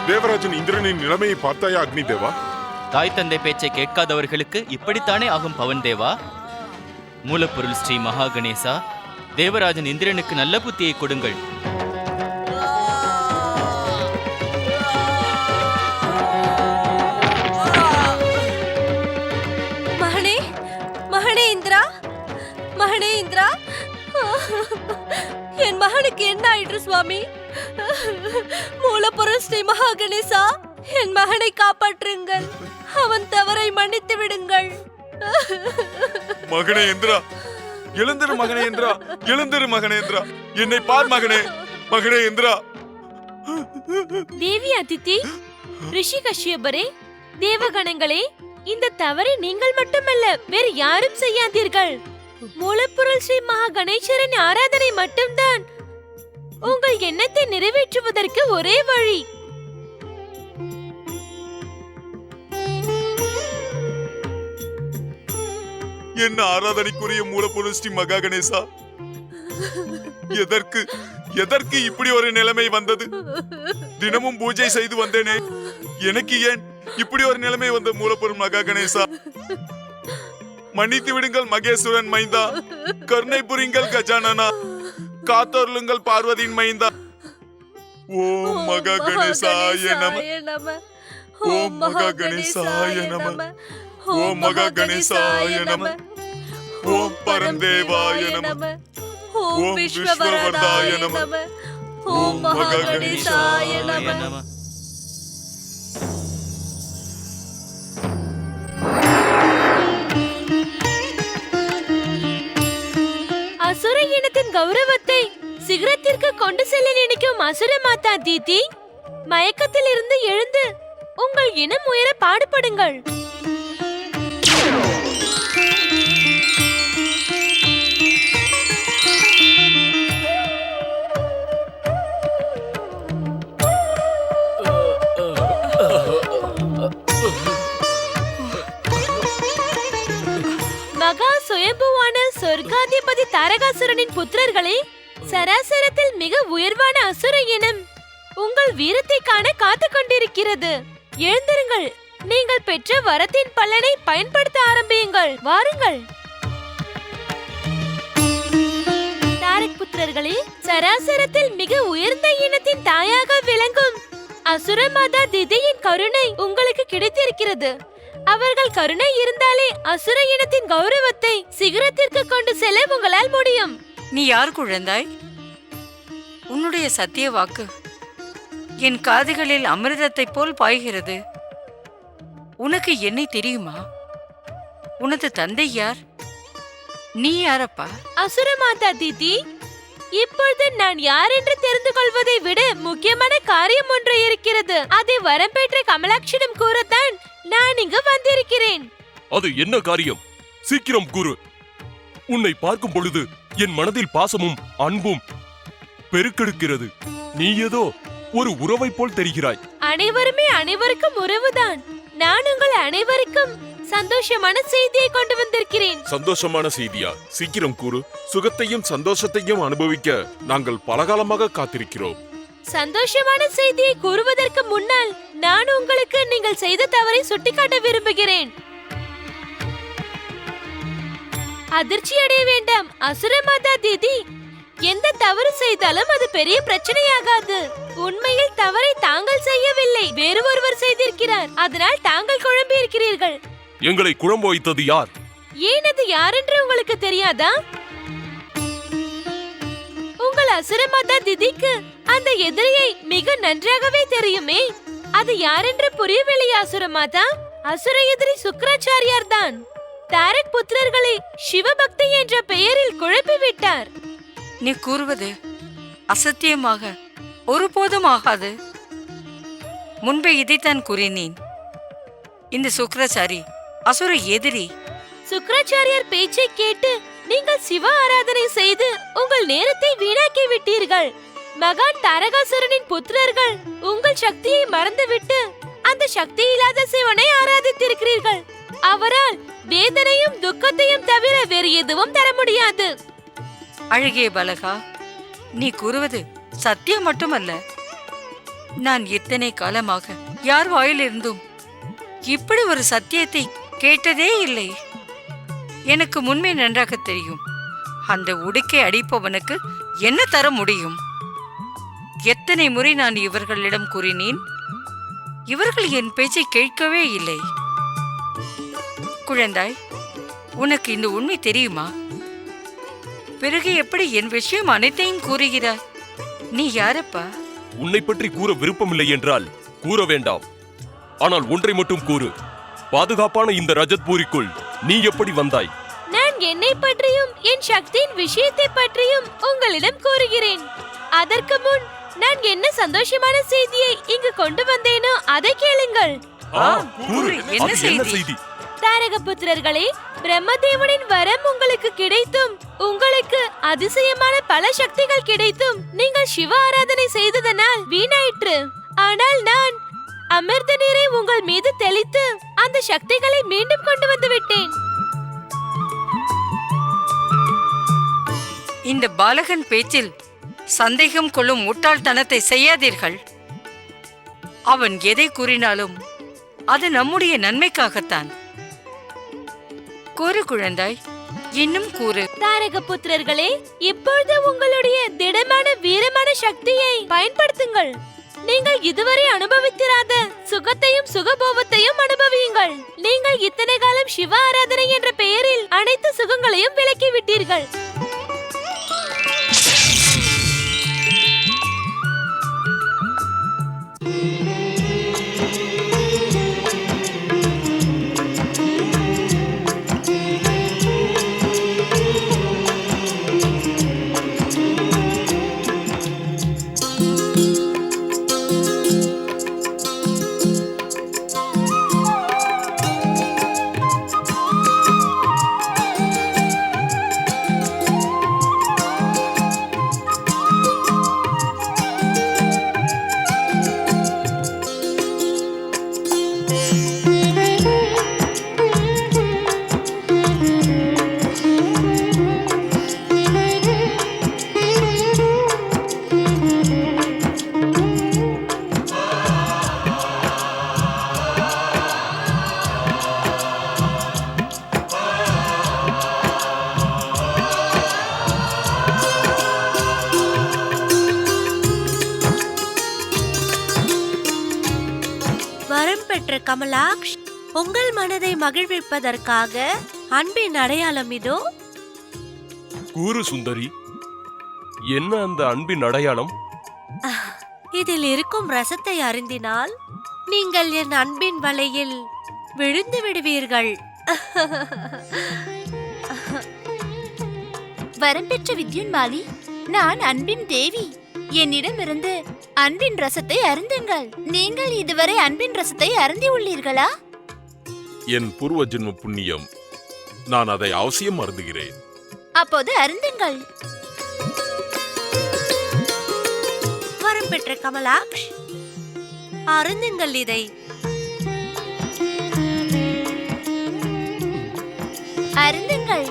தேவராஜன் இந்திரனின் நிலைமையை பார்த்தாயா அக்னி தேவா? தாய் தந்தை பேச்சை கேட்காதவர்களுக்கு இப்படித்தானே ஆகும் பவன் தேவா. மூலப்பொருள் ஸ்ரீ மகா கணேசா, தேவராஜன் இந்திரனுக்கு நல்ல புத்தியை கொடுங்கள். மகனே, மகனே இந்திரா, மகனே இந்திரா, என் மகனுக்கு என்ன ஆயிற்று சுவாமி? மூலப்பொருள் ஸ்ரீ மகா கணேசா, என் மகனை காப்பாற்றுங்கள். அவன் தவறை மன்னித்து விடுங்கள். மகனே இந்திரா, எழுந்திரு மகனே இந்திரா, எழுந்திரு மகனே இந்திரா, என்னை பார் மகனே, மகனே இந்திரா. தேவி அதித்தி, ரிஷி கஷ்யபரே, தேவகணங்களே, இந்த தவறை நீங்கள் மட்டுமல்ல வேறு யாரும் செய்யாதீர்கள். மூலப்பொருள் ஸ்ரீ மகா கணேசரின் ஆராதனை மட்டும்தான் உங்கள் எண்ணத்தை நிறைவேற்றுவதற்கு ஒரே வழி. என்ன ஆராதனைக்குரிய மூலப்பொருள் ஸ்ரீ மகா கணேசா, எதற்கு எதற்கு இப்படி ஒரு நிலைமை வந்தது? தினமும் பூஜை செய்து வந்தேனே, எனக்கு ஏன் இப்படி ஒரு நிலைமை வந்த மூலப்பொருள் மகா கணேசா? மன்னித்து விடுங்கள் மகேஸ்வரன் மைந்தா, கருணை புரிங்கள் கஜானனா, காத்தொருளுங்கள் பார்வதியின் மைந்தா. ஓம் மகா கணேசாய நம, ஓம் மகா கணேசாய நம, ஓம் மகா கணேசாய நம, ஓம் பரந்தேவாய நம, ஓம் விஸ்வவரதாய நம, ஓம் மகா கணேசாய நம. அசுர இனத்தின் கௌரவத்தை சிகரத்திற்கு கொண்டு செல்ல நினைக்கும் அசுர மாதா தீதி, மயக்கத்தில் இருந்து எழுந்து உங்கள் இனம் உயர பாடுபடுங்கள். மகா சுயம்புவான சொர்க்காதிபதி தாரகாசுரனின் புத்திரர்களே, சராசரத்தில் மிக உயர்வான அசுர இனம் உங்கள் வீரத்தை காண காத்து கொண்டிருக்கிறது. எழுந்திருங்கள், நீங்கள் பெற்ற வரத்தின் பலனை பயன்படுத்த ஆரம்பியுங்கள். வாருங்கள். தாரக் புத்திரர்களே, சராசரத்தில் மிக உயர்ந்த இனத்தின் தாயாக விளங்கும் அசுர மாதா திதியின் கருணை உங்களுக்கு கிடைத்திருக்கிறது. அவர்கள் கருணை இருந்தாலே அசுர இனத்தின் கௌரவத்தை சிகரத்திற்கு கொண்டு செல்ல உங்களால் முடியும். நீ யார் குழந்தாய்? உன்னுடைய சத்திய வாக்கு என் காதுகளில் அமிர்தத்தை போல் பாய்கிறது. உனக்கு என்னை தெரியுமா? உனது தந்தை யார்? நீ யாரப்பா? அசுர மாதா தீதி, இப்பொழுது நான் யார் என்று தெரிந்து கொள்வதை விட முக்கியமான காரியம் ஒன்று இருக்கிறது. அதை வரம் பெற்ற கமலாட்சியிடம் கூறத்தான் நான் இங்கு வந்திருக்கிறேன். அது என்ன காரியம்? சீக்கிரம் கூறு. உன்னை பார்க்கும் பொழுது என் மனதில் பாசமும் அன்பும் பெருக்கெடுக்கிறது. நீ ஏதோ ஒரு உறவை போல் தெரிகிறாய். அனைவருமே அனைவருக்கும் உறவுதான். நான் உங்கள் அனைவருக்கும் சந்தோஷமான செய்தியை கொண்டு வந்திருக்கிறேன். சந்தோஷமான செய்தியா? சீக்கிரம் கூறு. சுகத்தையும் சந்தோஷத்தையும் அனுபவிக்க நாங்கள் பலகாலமாக காத்திருக்கிறோம். சந்தோஷமான செய்தியை கூறுவதற்கு முன்னால் நான் உங்களுக்கு நீங்கள் செய்த தவறை சுட்டிக்காட்ட விரும்புகிறேன். அதிர்ச்சி அடைய வேண்டாம் அசுர மாதா தீதி. எந்த தவறு செய்தாலும் அது பெரிய பிரச்சனையாகாது. உண்மையில் தவறை தாங்கள் செய்யவில்லை, வேறு ஒருவர் செய்திருக்கிறார். அதனால் தாங்கள் குழம்பி இருக்கிறீர்கள். எங்களை குழம்ப வைத்தது யார்? ஏன் அது யார் என்று உங்களுக்கு தெரியாதா? உங்கள் அசுர மாதா திதிக்கு அந்த எதிரியை மிக நன்றாகவே தெரியுமே. அது யார் என்று புரியவில்லையா அசுர மாதா? அசுர எதிரி சுக்ராச்சாரியார் தான். தாரக் புத்திரர்களை சிவபக்தி என்ற பெயரில் குழப்பி விட்டார். நீ கூறுவது அசத்தியமாக ஒருபோதும் ஆகாது. முன்பே இதைத்தான் கூறினேன். இந்த சுக்ராச்சாரி அசுர எதிரி. சுக்ராச்சாரியார் பேச்சை கேட்டு நீங்கள் சிவ ஆராதனை செய்து உங்கள் நேரத்தை வீணாக்கி விட்டீர்கள். மகான் தாரகாசுரனின் புத்திரர்கள் உங்கள் சக்தியை மறந்துவிட்டு அந்த சக்தி இல்லாத சிவனை ஆராதித்திருக்கிறீர்கள். அவரால் வேதனையும் துக்கத்தையும் தவிர வேறு எதுவும் தர முடியாது. அழகிய பலகா, நீ கூறுவது சத்தியம் மட்டுமல்ல, நான் இத்தனை காலமாக யார் வாயிலிருந்தும் இப்படி ஒரு சத்தியத்தை கேட்டதே இல்லை. எனக்கு முன்பே நன்றாக தெரியும், அந்த உடுக்கை அடிப்பவனுக்கு என்ன தர முடியும். எத்தனை முறை நான் இவர்களிடம் கூறினேன், இவர்கள் என் பேச்சை கேட்கவே இல்லை. குழந்தாய், உனக்கு இந்த உண்மை தெரியுமா? பிறகு எப்படி என் விஷயம் அனைத்தையும் கூறுகிறாய்? நீ யாரப்பா? உன்னை பற்றி கூற விருப்பமில்லை என்றால் கூற வேண்டாம். ஆனால் ஒன்றை மட்டும் கூறு, பாதுகாப்பான இந்த ரஜத்பூரிக்குள் நீ எப்படி வந்தாய்? நான் என்னை பற்றியும் என் சக்தியின் விஷயத்தை பற்றியும் உங்களிடம் கூறுகிறேன். அதற்கு முன் நான் என்ன சந்தோஷமான செய்தியை இங்கு கொண்டு வந்தேனோ அதை கேளுங்கள். கூறு, என்ன அது என்ன செய்தி? தாரகபுத்திரர்களே, பிரம்மதேவனின் வரம் உங்களுக்கு கிடைத்தும், உங்களுக்கு அதிசயமான பல சக்திகள் கிடைத்தும் நீங்கள் சிவ ஆராதனை செய்ததனால் வீணாயிற்று. ஆனால் நான் அமிர்த நீரை உங்கள் மீது தெளித்து அந்த சக்திகளை மீண்டும் கொண்டு வந்து விட்டேன். இந்த பாலகன் பேச்சில் சந்தேகம் கொள்ளும் முட்டாள்தனத்தை செய்யாதீர்கள். அவன் எதை கூறினாலும் அது நம்முடைய நன்மைக்காகத்தான். கூறு குழந்தாய், இன்னும் கூறு. தாரகபுத்திரர்களே, இப்பொழுது உங்களுடைய திடமான வீரமான சக்தியை பயன்படுத்துங்கள். நீங்கள் இதுவரை அனுபவித்திராத சுகத்தையும் சுகபோகத்தையும் அனுபவியுங்கள். நீங்கள் இத்தனை காலம் சிவ ஆராதனை என்ற பெயரில் அனைத்து சுகங்களையும் விலக்கி விட்டீர்கள். வரம் பெற்ற கமலாக்ஷ், உங்கள் மனதை மகிழ்விப்பதற்காக அன்பின் அடையாளம் இதோ. கூறு சுந்தரி, என்ன அந்த அன்பின் அடையாளம்? இதில் இருக்கும் ரசத்தை அருந்தினால் நீங்கள் என் அன்பின் வலையில் விழுந்து விடுவீர்கள். வரம் பெற்ற வித்யுன்மாலி, நான் அன்பின் தேவி. என்னிடமிருந்து அன்பின் ரசத்தை அருந்துங்கள். நீங்கள் இதுவரை அன்பின் ரசத்தை அருந்தி உள்ளீர்களா? என் பூர்வ ஜென்ம புண்ணியம், நான் அதை அவசியம் அருந்துகிறேன். அப்போது அருந்துங்கள். வரம் பெற்ற கமலாக்ஷ், அருந்துங்கள் இதை. அருந்துங்கள்.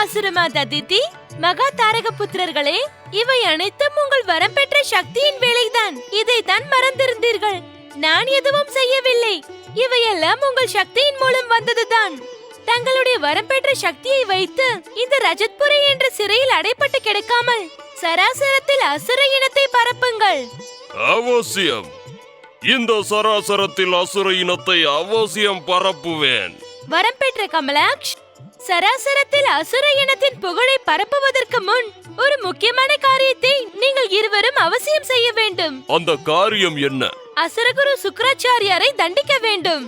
அசுரமாதா திதி, மகா தாரக புத்திரர்களே, இவை அனைத்தும் உங்கள் வரம் பெற்ற சக்தியின் வேலைதான். இதைத்தான் மறந்திருந்தீர்கள். நான் எதுவும் செய்யவில்லை. இவையெல்லாம் உங்கள் சக்தியின் மூலம் வந்ததுதான். தங்களுடைய வரம் பெற்ற சக்தியை வைத்து இந்த ரஜத்புரி என்ற சிறையில் அடைப்பட்டு கிடக்காமல் சராசரத்தில் அசுர இனத்தை பரப்புங்கள். அவசியம். இந்த சராசரத்தில் அசுர இனத்தை அவசியம் பரப்புவேன். வரம் பெற்ற கமலாக்ஷ், சராசரத்தில் அசுர இனத்தின் புகழை பரப்புவதற்கு முன் ஒரு முக்கியமான காரியத்தை நீங்கள் இருவரும் அவசியம் செய்ய வேண்டும். அந்த காரியம் என்ன? அசுரகுரு சுக்ராச்சாரியாரை தண்டிக்க வேண்டும்.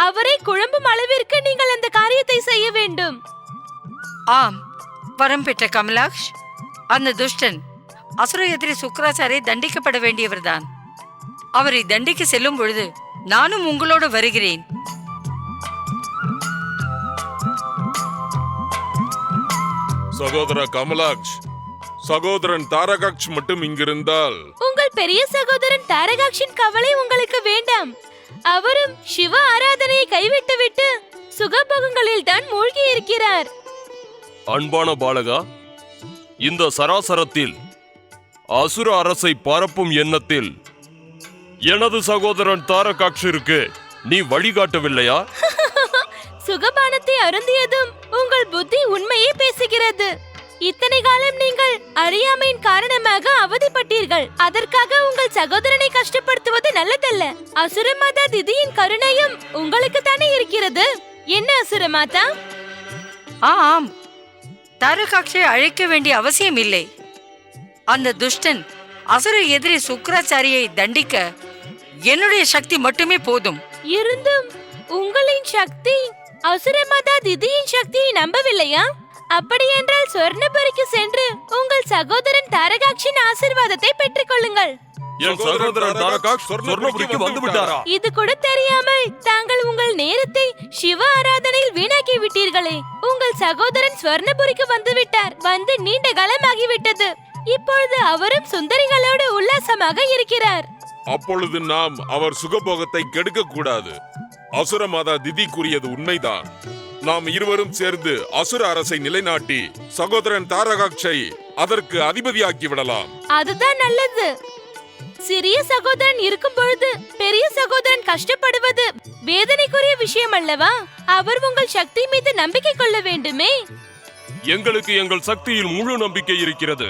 அவரை குழம்பும் அளவிற்கு நீங்கள் அந்த காரியத்தை செய்ய வேண்டும். ஆம், வரம் பெற்ற கமலாக்ஷ், அந்த துஷ்டன் அசுர எதிரி சுக்ராச்சாரை தண்டிக்கப்பட வேண்டியவர்தான். அவரை தண்டிக்க செல்லும் பொழுது நானும் உங்களோடு வருகிறேன். சகோதர கமலாக்ஷ், சகோதரன் தாரகாக்ஷ் மட்டும் இங்கிருந்தால் உங்கள் பெரிய சகோதரன் தாரகாக்ஷின் கவலை உங்களுக்கு வேண்டாம். அவரும் சிவ ஆராதனையை கைவிட்டுவிட்டு சுகபோகங்களில் தான் மூழ்கி இருக்கிறார். அன்பான பாலகா, இந்த சராசரத்தில் அசுர அரசை பரப்பும் எண்ணத்தில் எனது சகோதரன் தாரகாக்ஷிற்கு நீ வழிகாட்டவில்லையா? சுகபானத்தை அருந்தியதும் உங்கள் புத்தி உண்மையே பேசுகிறது. இத்தனை காலம் நீங்கள் அறியாமையின் காரணமாக அவதிப்பட்டீர்கள். அதற்காக உங்கள் சகோதரனை கஷ்டப்படுத்துவது நல்லதல்ல. அசுரமாதா திதியின் கருணையும் உங்களுக்கு தானே இருக்கிறது. என்ன அசுரமாதா? ஆம், தாரகாட்சியை அழைக்க வேண்டிய அவசியம் இல்லை. அந்த துஷ்டன் அசுர எதிரி சுக்கராச்சாரியை தண்டிக்க என்னுடைய சக்தி மட்டுமே போதும். இருந்தும் உங்களின் சக்தி அசுரமாதா திதியின் சக்தியை நம்பவில்லையா? அப்படியென்றால் சொர்ணபுரிக்கு சென்று உங்கள் சகோதரன் தாரகாக்ஷின் ஆசீர்வாதத்தை பெற்றுக் கொள்ளுங்கள். என் சகோதரன் தாரகாக்ஷ் சொர்ணபுரிக்கு வந்து விட்டாரா? இது கூட தெரியாமல் தாங்கள் உங்கள் நேரத்தை சிவ ஆராதனையில் வீணாக்கி விட்டீர்களே. உங்கள் சகோதரன் ஸ்வர்ணபுரிக்கு வந்து விட்டார். வந்து நீண்ட காலமாகிவிட்டது. இப்பொழுது அவரும் சுந்தரிகளோடு உல்லாசமாக இருக்கிறார். அப்பொழுது நாம் அவர் சுகபோகத்தை கெடுக்க கூடாது. அசுரமாதா திதி கூறியது உண்மைதான். நாம் இருவரும் சேர்ந்து அசுர அரசை நிலைநாட்டி சகோதரன் தாரகாக்ஷை அதற்கு அதிபதியாக்கி விடலாம். அதுதான் நல்லது. சிறிய சகோதரன் இருக்கும் பொழுது பெரிய சகோதரன் கஷ்டப்படுவது வேதனைக்குரிய விஷயம் அல்லவா? அவர் உங்கள் சக்தி மீது நம்பிக்கை கொள்ள வேண்டுமே. எங்களுக்கு எங்கள் சக்தியில் முழு நம்பிக்கை இருக்கிறது.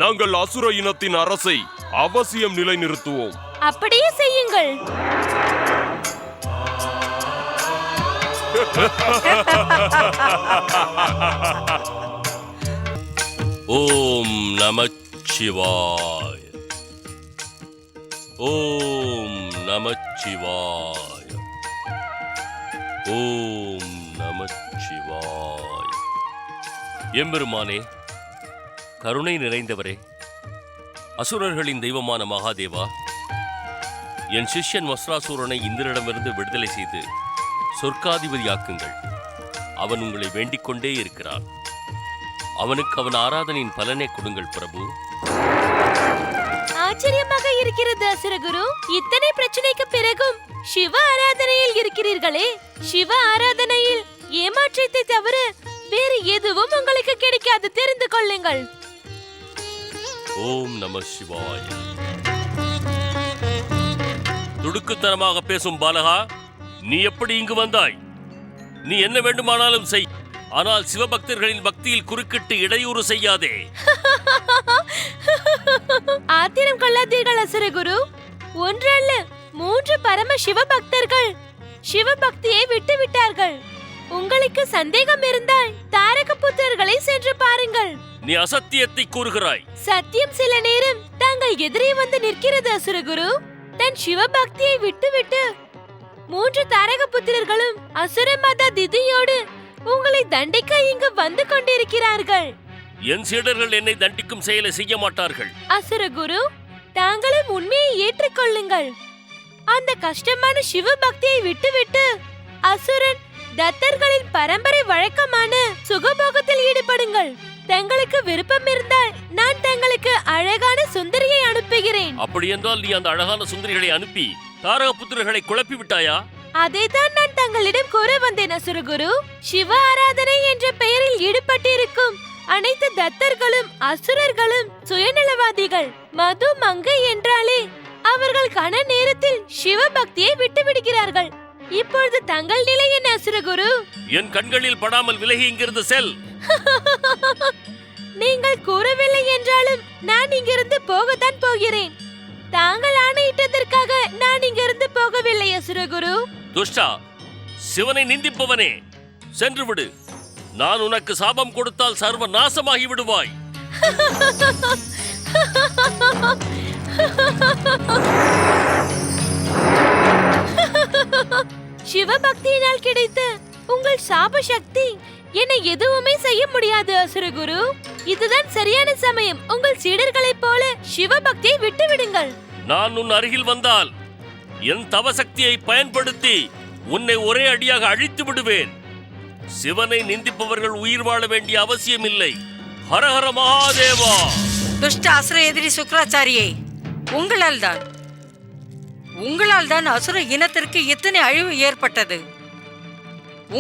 நாங்கள் அசுர இனத்தின் அரசை அவசியம் நிலைநிறுத்துவோம். அப்படியே செய்யுங்கள். ஓம் நமச்சிவாய. ஓம் நமச்சிவாய. ஓம் நமச்சிவாய. எம்பெருமானே, கருணை நிறைந்தவரே, அசுரர்களின் தெய்வமான மகாதேவா, என் சிஷ்யன் வஸ்ராசூரனை இந்திரனிடமிருந்து விடுதலை செய்து சொர்க்காதிபதியாக்குங்கள். அவன் உங்களை வேண்டிக் கொண்டே இருக்கிறான். அவனுக்கு அவன் ஆராதனையின் பலனை கொடுங்கள் பிரபு. ஆச்சரியமாக இருக்கிறது அசுரகுரு. இத்தனை பிரச்சனைக்கு பிறகும் சிவ ஆராதனையில் இருக்கிறீர்களே. சிவ ஆராதனையில் ஏமாற்றத்தை தவிர வேறு எதுவும் உங்களுக்கு கிடைக்காது, தெரிந்து கொள்ளுங்கள். ஓம் நம சிவாய. துடுக்குத்தனமாக பேசும் பாலகா, நீ எப்படி இங்கு வந்தாய்? நீ என்ன வேண்டுமானாலும் செய், ஆனால் சிவபக்தர்களின் பக்தியில் குறுக்கிட்டு இடையூறு செய்யாதே. ஆத்திரம் கொள்ளாதீர்கள் அசுரகுரு. ஒன்றல்ல 3 பரம சிவபக்தர்கள் சிவபக்தியை விட்டு விட்டார்கள். உங்களுக்கு சந்தேகம் இருந்தால் தாரகபுத்திரர்களை சென்று பாருங்கள். நீ அசத்தியத்தை கூறுகிறாய். சத்தியம் சில நேரம் தாங்கள் எதிரே வந்து நிற்கிறது அசுரகுரு. தன் சிவபக்தியை விட்டுவிட்டு 3 தாரகபுத்திரர்களும் அசுரமாதா திதியோடு உங்களை தண்டிக்க இங்கு வந்து கொண்டிருக்கிறார்கள். என் சீடர்கள் என்னை தண்டிக்கும் செயலை செய்ய மாட்டார்கள். அசுரகுரு, தாங்களும் உண்மையை ஏற்றுக்கொள்ளுங்கள். அந்த கஷ்டமான சிவபக்தியை விட்டுவிட்டு அசுரன் தத்தர்களின் பரம்பரை வழக்கமான சுகபோகத்தில் ஈடுபடுங்கள். தங்களுக்கு விருப்பம் இருந்தால் நான் தங்களுக்கு அழகான சுந்தரியை அனுப்புகிறேன். அப்படி என்றால் நீ அந்த அழகான சுந்தரிகளை அனுப்பி தாரகபுத்திரர்களை குழப்பி விட்டாயா? அதைத்தான் நான் தங்களிடம் கூற வந்தேன் அசுரகுரு. சிவ ஆராதனை என்ற பெயரில் ஈடுபட்டிருக்கும் அனைத்து தத்தர்களும் அசுரர்களும் சுயநலவாதிகள். மது மங்கை என்றாலே அவர்கள் கன நேரத்தில் சிவபக்தியை விட்டு விடுகிறார்கள். இப்பொழுது தங்கள் நிலை என்ன அசுரகுரு? என் கண்களில் படாமல் விலகி இங்கிருந்து செல். நீங்கள் கூறவில்லை என்றாலும் நான் இங்கிருந்து போகத்தான் போகிறேன். தாங்கள் ஆணையிட்டதற்காக நான் இங்கிருந்து போகவில்லை அசுரகுரு. துஷ்டா, சிவனை நிந்திப்பவனே, சென்று விடு. நான் உனக்கு சாபம் கொடுத்தால் சர்வ நாசமாகி விடுவாய். சிவபக்தியினால் கிடைத்த உங்கள் சாப சக்தி என்னை எதுவுமே செய்ய முடியாது அசுரகுரு. இதுதான் சரியான சமயம். உங்கள் சீடர்களைப் போல சிவபக்தியை விட்டு விடுங்கள். நான் உன் அருகில் வந்தால் என் தவசக்தியை பயன்படுத்தி உன்னை ஒரே அடியாக அழித்து விடுவேன். சிவனை நிந்திப்பவர்கள் உயிர் வாழ வேண்டிய அவசியமில்லை. ஹரஹர மகாதேவா! துஷ்ட அசுர எதிரி சுக்கராச்சாரியே, உங்களால் தான் அசுர இனத்திற்கு இத்தனை அழிவு ஏற்பட்டது.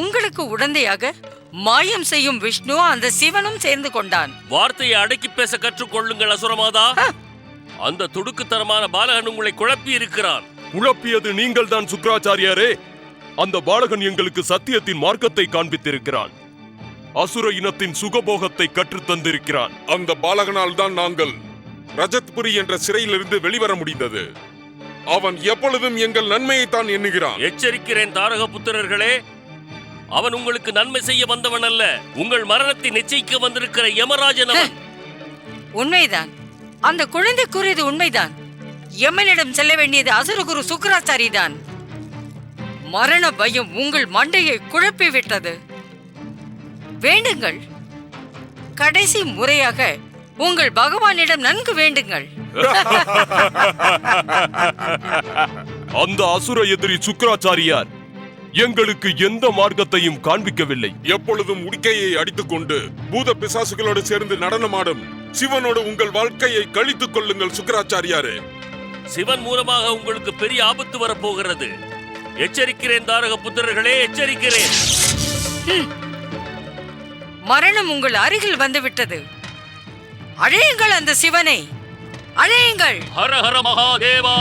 உங்களுக்கு உடந்தையாக மாயம் செய்யும் விஷ்ணு அந்த சிவனும் சேர்ந்து கொண்டான். வார்த்தையை அடக்கி பேச கற்றுக்கொள்ளுங்கள் அசுரமாதா. அந்த துடுக்குத்தனமான பாலகன் உங்களை குழப்பி இருக்கிறான். குழப்பியது நீங்கள் தான் சுக்கராச்சாரியாரே. அந்த பாலகன் எங்களுக்கு சத்தியத்தின் மார்க்கத்தை காண்பித்திருக்கிறான். அசுர இனத்தின் சுகபோகத்தை கற்றுத் தந்திருக்கிறான். அந்த பாலகனால் தான் நாங்கள் ரஜத்புரி என்ற சிறையிலிருந்து வெளிவர முடிந்தது. அவன் எப்பொழுதும் எங்கள் நன்மையைத்தான் எண்ணுகிறான். எச்சரிக்கிறேன் தாரக புத்திரர்களே, அவன் உங்களுக்கு நன்மை செய்ய வந்தவன் அல்ல, உங்கள் மரணத்தை நிச்சயிக்க வந்திருக்கிற யமராஜன் அவன். உண்மைதான், அந்த குழந்தை கூறியது உண்மைதான். யமனிடம் செல்ல வேண்டியது அசுரகுரு சுக்கராச்சாரி தான். மரண பயம் உங்கள் மண்டையை குழப்பி விட்டது. வேண்டுங்கள், கடைசி முறையாக உங்கள் பகவானிடம் நன்கு வேண்டுங்கள். அந்த அசுர எதிரி சுக்கராச்சாரியார் எங்களுக்கு எந்த மார்க்கத்தையும் காண்பிக்கவில்லை. எப்பொழுதும் உடுக்கையை அடித்துக்கொண்டு பூத பிசாசுகளோடு சேர்ந்து நடனமாடும் சிவனோடு உங்கள் வாழ்க்கையை கழித்துக் கொள்ளுங்கள் சுக்கராச்சாரியாரே. சிவன் மூலமாக உங்களுக்கு பெரிய ஆபத்து வரப்போகிறது. எச்சரிக்கிறேன் தாரக புத்திரர்களே, எச்சரிக்கிறேன். மரணம் உங்கள் அருகில் வந்துவிட்டது. அழையுங்கள் அந்த சிவனை, அழையுங்கள். ஹர ஹர மகாதேவா!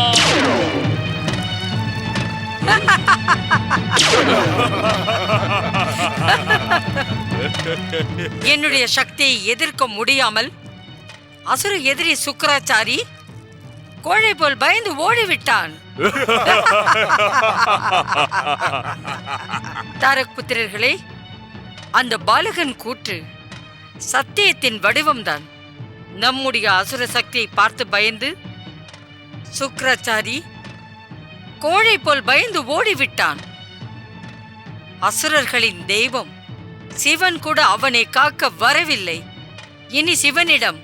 என்னுடைய சக்தியை எதிர்க்க முடியாமல் அசுர எதிரி சுக்கராச்சாரி கோழை போல் பயந்து ஓடிவிட்டான். தாரக் புத்திரர்களே, அந்த பாலகன் கூற்று சத்தியத்தின் வடிவம்தான். நம்முடைய அசுர சக்தியை பார்த்து பயந்து சுக்கராச்சாரி கோழை போல் பயந்து ஓடிவிட்டான். அசுரர்களின் தெய்வம் சிவன் கூட அவனை காக்க வரவில்லை. இனி சிவனிடம்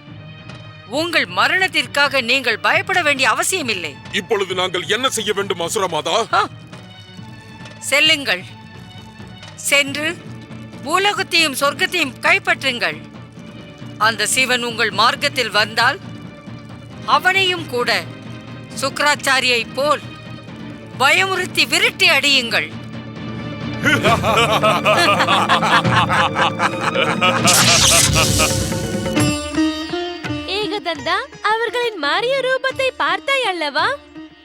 உங்கள் மரணத்திற்காக நீங்கள் பயப்பட வேண்டிய அவசியமில்லை. இப்பொழுது நாங்கள் என்ன செய்ய வேண்டும் அசுரமாதா? செல்லுங்கள், சென்று பூலோகத்தையும் சொர்க்கத்தையும் கைப்பற்றுங்கள். அந்த சிவன் உங்கள் மார்க்கத்தில் வந்தால் அவனையும் கூட சுக்கராச்சாரியை போல் பயமுறுத்தி விரட்டி அடியுங்கள். ஏகதந்தா, அவர்களின் மாறிய ரூபத்தை பார்த்தாய் அல்லவா?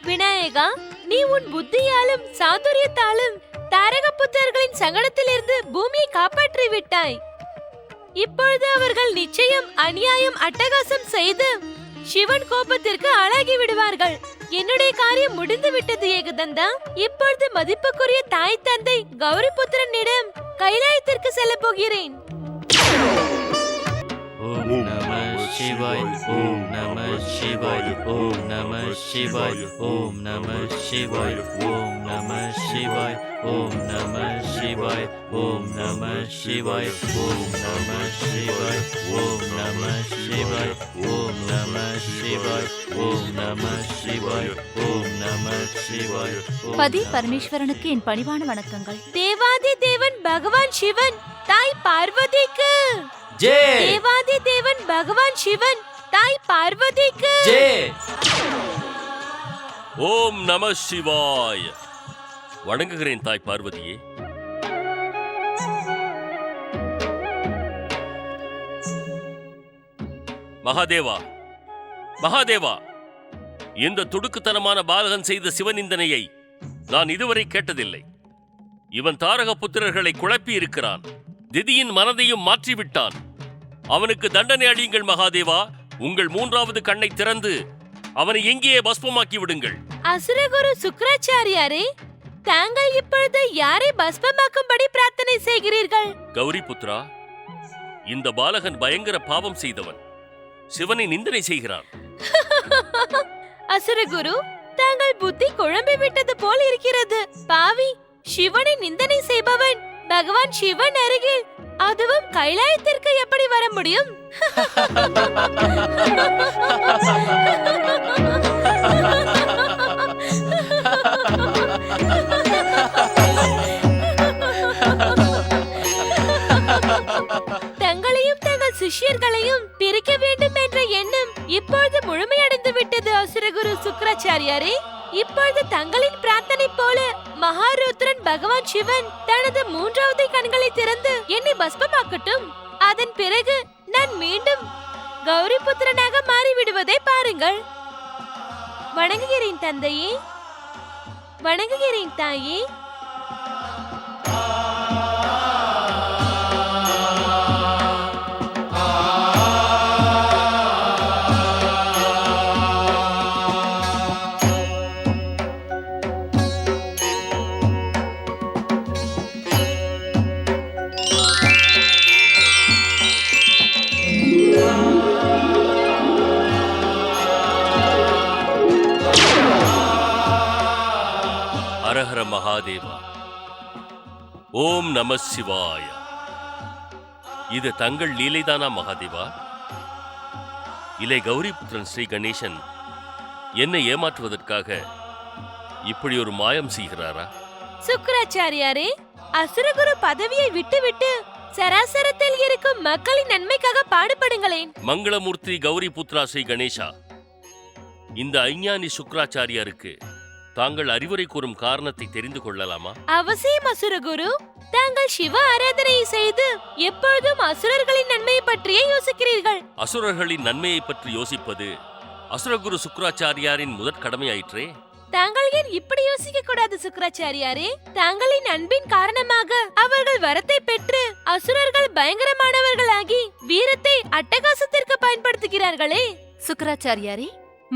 விநாயகா, நீ உன் புத்தியாலும் சாதுரியத்தாலும் தாரகபுத்திரர்களின் சங்கடத்திலிருந்து பூமியை காப்பாற்றி விட்டாய். இப்பொழுது அவர்கள் நிச்சயம் அநியாயம் அட்டகாசம் செய்து சிவன் கோபத்திற்கு ஆளாகி விடுவார்கள். என்னுடைய காரியம் முடிந்து விட்டது ஏகதந்தா. இப்பொழுது மதிப்புக்குரிய தாய் தந்தை கௌரிபுத்திரனிடம் கைலாயத்திற்கு செல்ல போகிறேன். ஓம் நம சிவாய், ஓம் நம சிவாய், ஓம் நம சிவாய், ஓம் நம சிவாய், ஓம் நம சிவாய், ஓம் நம சிவாய், ஓம் நம சிவாய், ஓம் நம சிவாய், ஓம் நம சிவாய், ஓம் நம சிவாய், ஓம் நம சிவாய், ஓம் நம சிவாய். பதி பரமேஸ்வரனுக்கு என் பணிவான வணக்கங்கள். தேவாதி தேவன் பகவான் சிவன் தாய் பார்வதிக்கு ஜெய். தேவாதி தேவன் பகவான் சிவன் தாய் பார்வதிக்கு ஜெய். ஓம் நம சிவாய். வணங்குகிறேன் தாய் பார்வதியே. மகாதேவா, மகாதேவா, இந்த துடுக்குத்தனமான பாலகன் செய்த சிவநிந்தனையை நான் இதுவரை கேட்டதில்லை. இவன் தாரக புத்திரர்களை குழப்பி இருக்கிறான். திதியின் மனதையும் மாற்றிவிட்டான். அவனுக்கு தண்டனை அளியுங்கள் மகாதேவா. உங்கள் மூன்றாவது கண்ணை திறந்து அவனை எங்கேயே பஸ்பமாக்கி விடுங்கள். அசுரகுரு சுக்கராச்சாரியாரே, தாங்கள் இப்பொழுது யாரை பஸ்பமாக்கும்படி பிரார்த்தனை செய்கிறீர்கள்? கௌரி புத்ரா, இந்த பாலகன் பயங்கர பாவம் செய்தவன். சிவனை நிந்தனை செய்கிறான். அசுரகுரு, தாங்கள் புத்தி குழம்பி விட்டது போல் இருக்கிறது. பாவி, சிவனை நிந்தனை செய்பவன் பகவான் சிவன் அருகில், அதுவும் கைலாயத்திற்கு எப்படி வர முடியும்? சுக்ராச்சாரியாரே, இப்பொழுது தங்களின் பிரார்த்தனை போல மகாருத்ரன் பகவான் சிவன் தனது 3வது கண்களை திறந்து என்னை பஸ்பமாக்கட்டும். அதன் பிறகு நான் மீண்டும் கௌரி புத்திரனாக மாறிவிடுவதை பாருங்கள். வணங்குகிறேன் தந்தையே, வணங்குகிறேன் தாயே. ஹரஹர மகாதேவா. ஓம் நம சிவாய. இது தங்கள் லீலைதானா மகாதேவா? இலை கௌரிபுத்திரன் ஸ்ரீ கணேசன் என்னை ஏமாற்றுவதற்காக இப்படி ஒரு மாயம் செய்கிறாரா? சுக்ராச்சாரியாரே, அசுரகுரு பதவியை விட்டுவிட்டு சராசரத்தில் இருக்கும் மக்களின் நன்மைக்காக பாடுபடுங்களேன். மங்களமூர்த்தி கௌரிபுத்ரா ஸ்ரீ கணேசா, இந்த அஞ்ஞானி சுக்ராச்சாரியாருக்கு தாங்கள் அறிவுரை கூறும் காரணத்தை தெரிந்து கொள்ளலாமா? அவசியம் அசுரகுரு. தாங்கள் சிவ ஆராதனை செய்து எப்பொழுதும் அசுரர்களின் நன்மையை பற்றியே யோசிக்கிறீர்கள். அசுரர்களின் நன்மையை பற்றி யோசிப்பது அசுரகுரு சுக்ராச்சாரியாரின் முதற் கடமையாயிற்றே. தாங்கள் ஏன் இப்படி யோசிக்க கூடாது சுக்ராச்சாரியாரே? தாங்களின் அன்பின் காரணமாக அவர்கள் வரத்தை பெற்று அசுரர்கள் பயங்கரமானவர்களாகி வீரத்தை அட்டகாசத்திற்கு பயன்படுத்துகிறார்களே. சுக்கராச்சாரியாரே,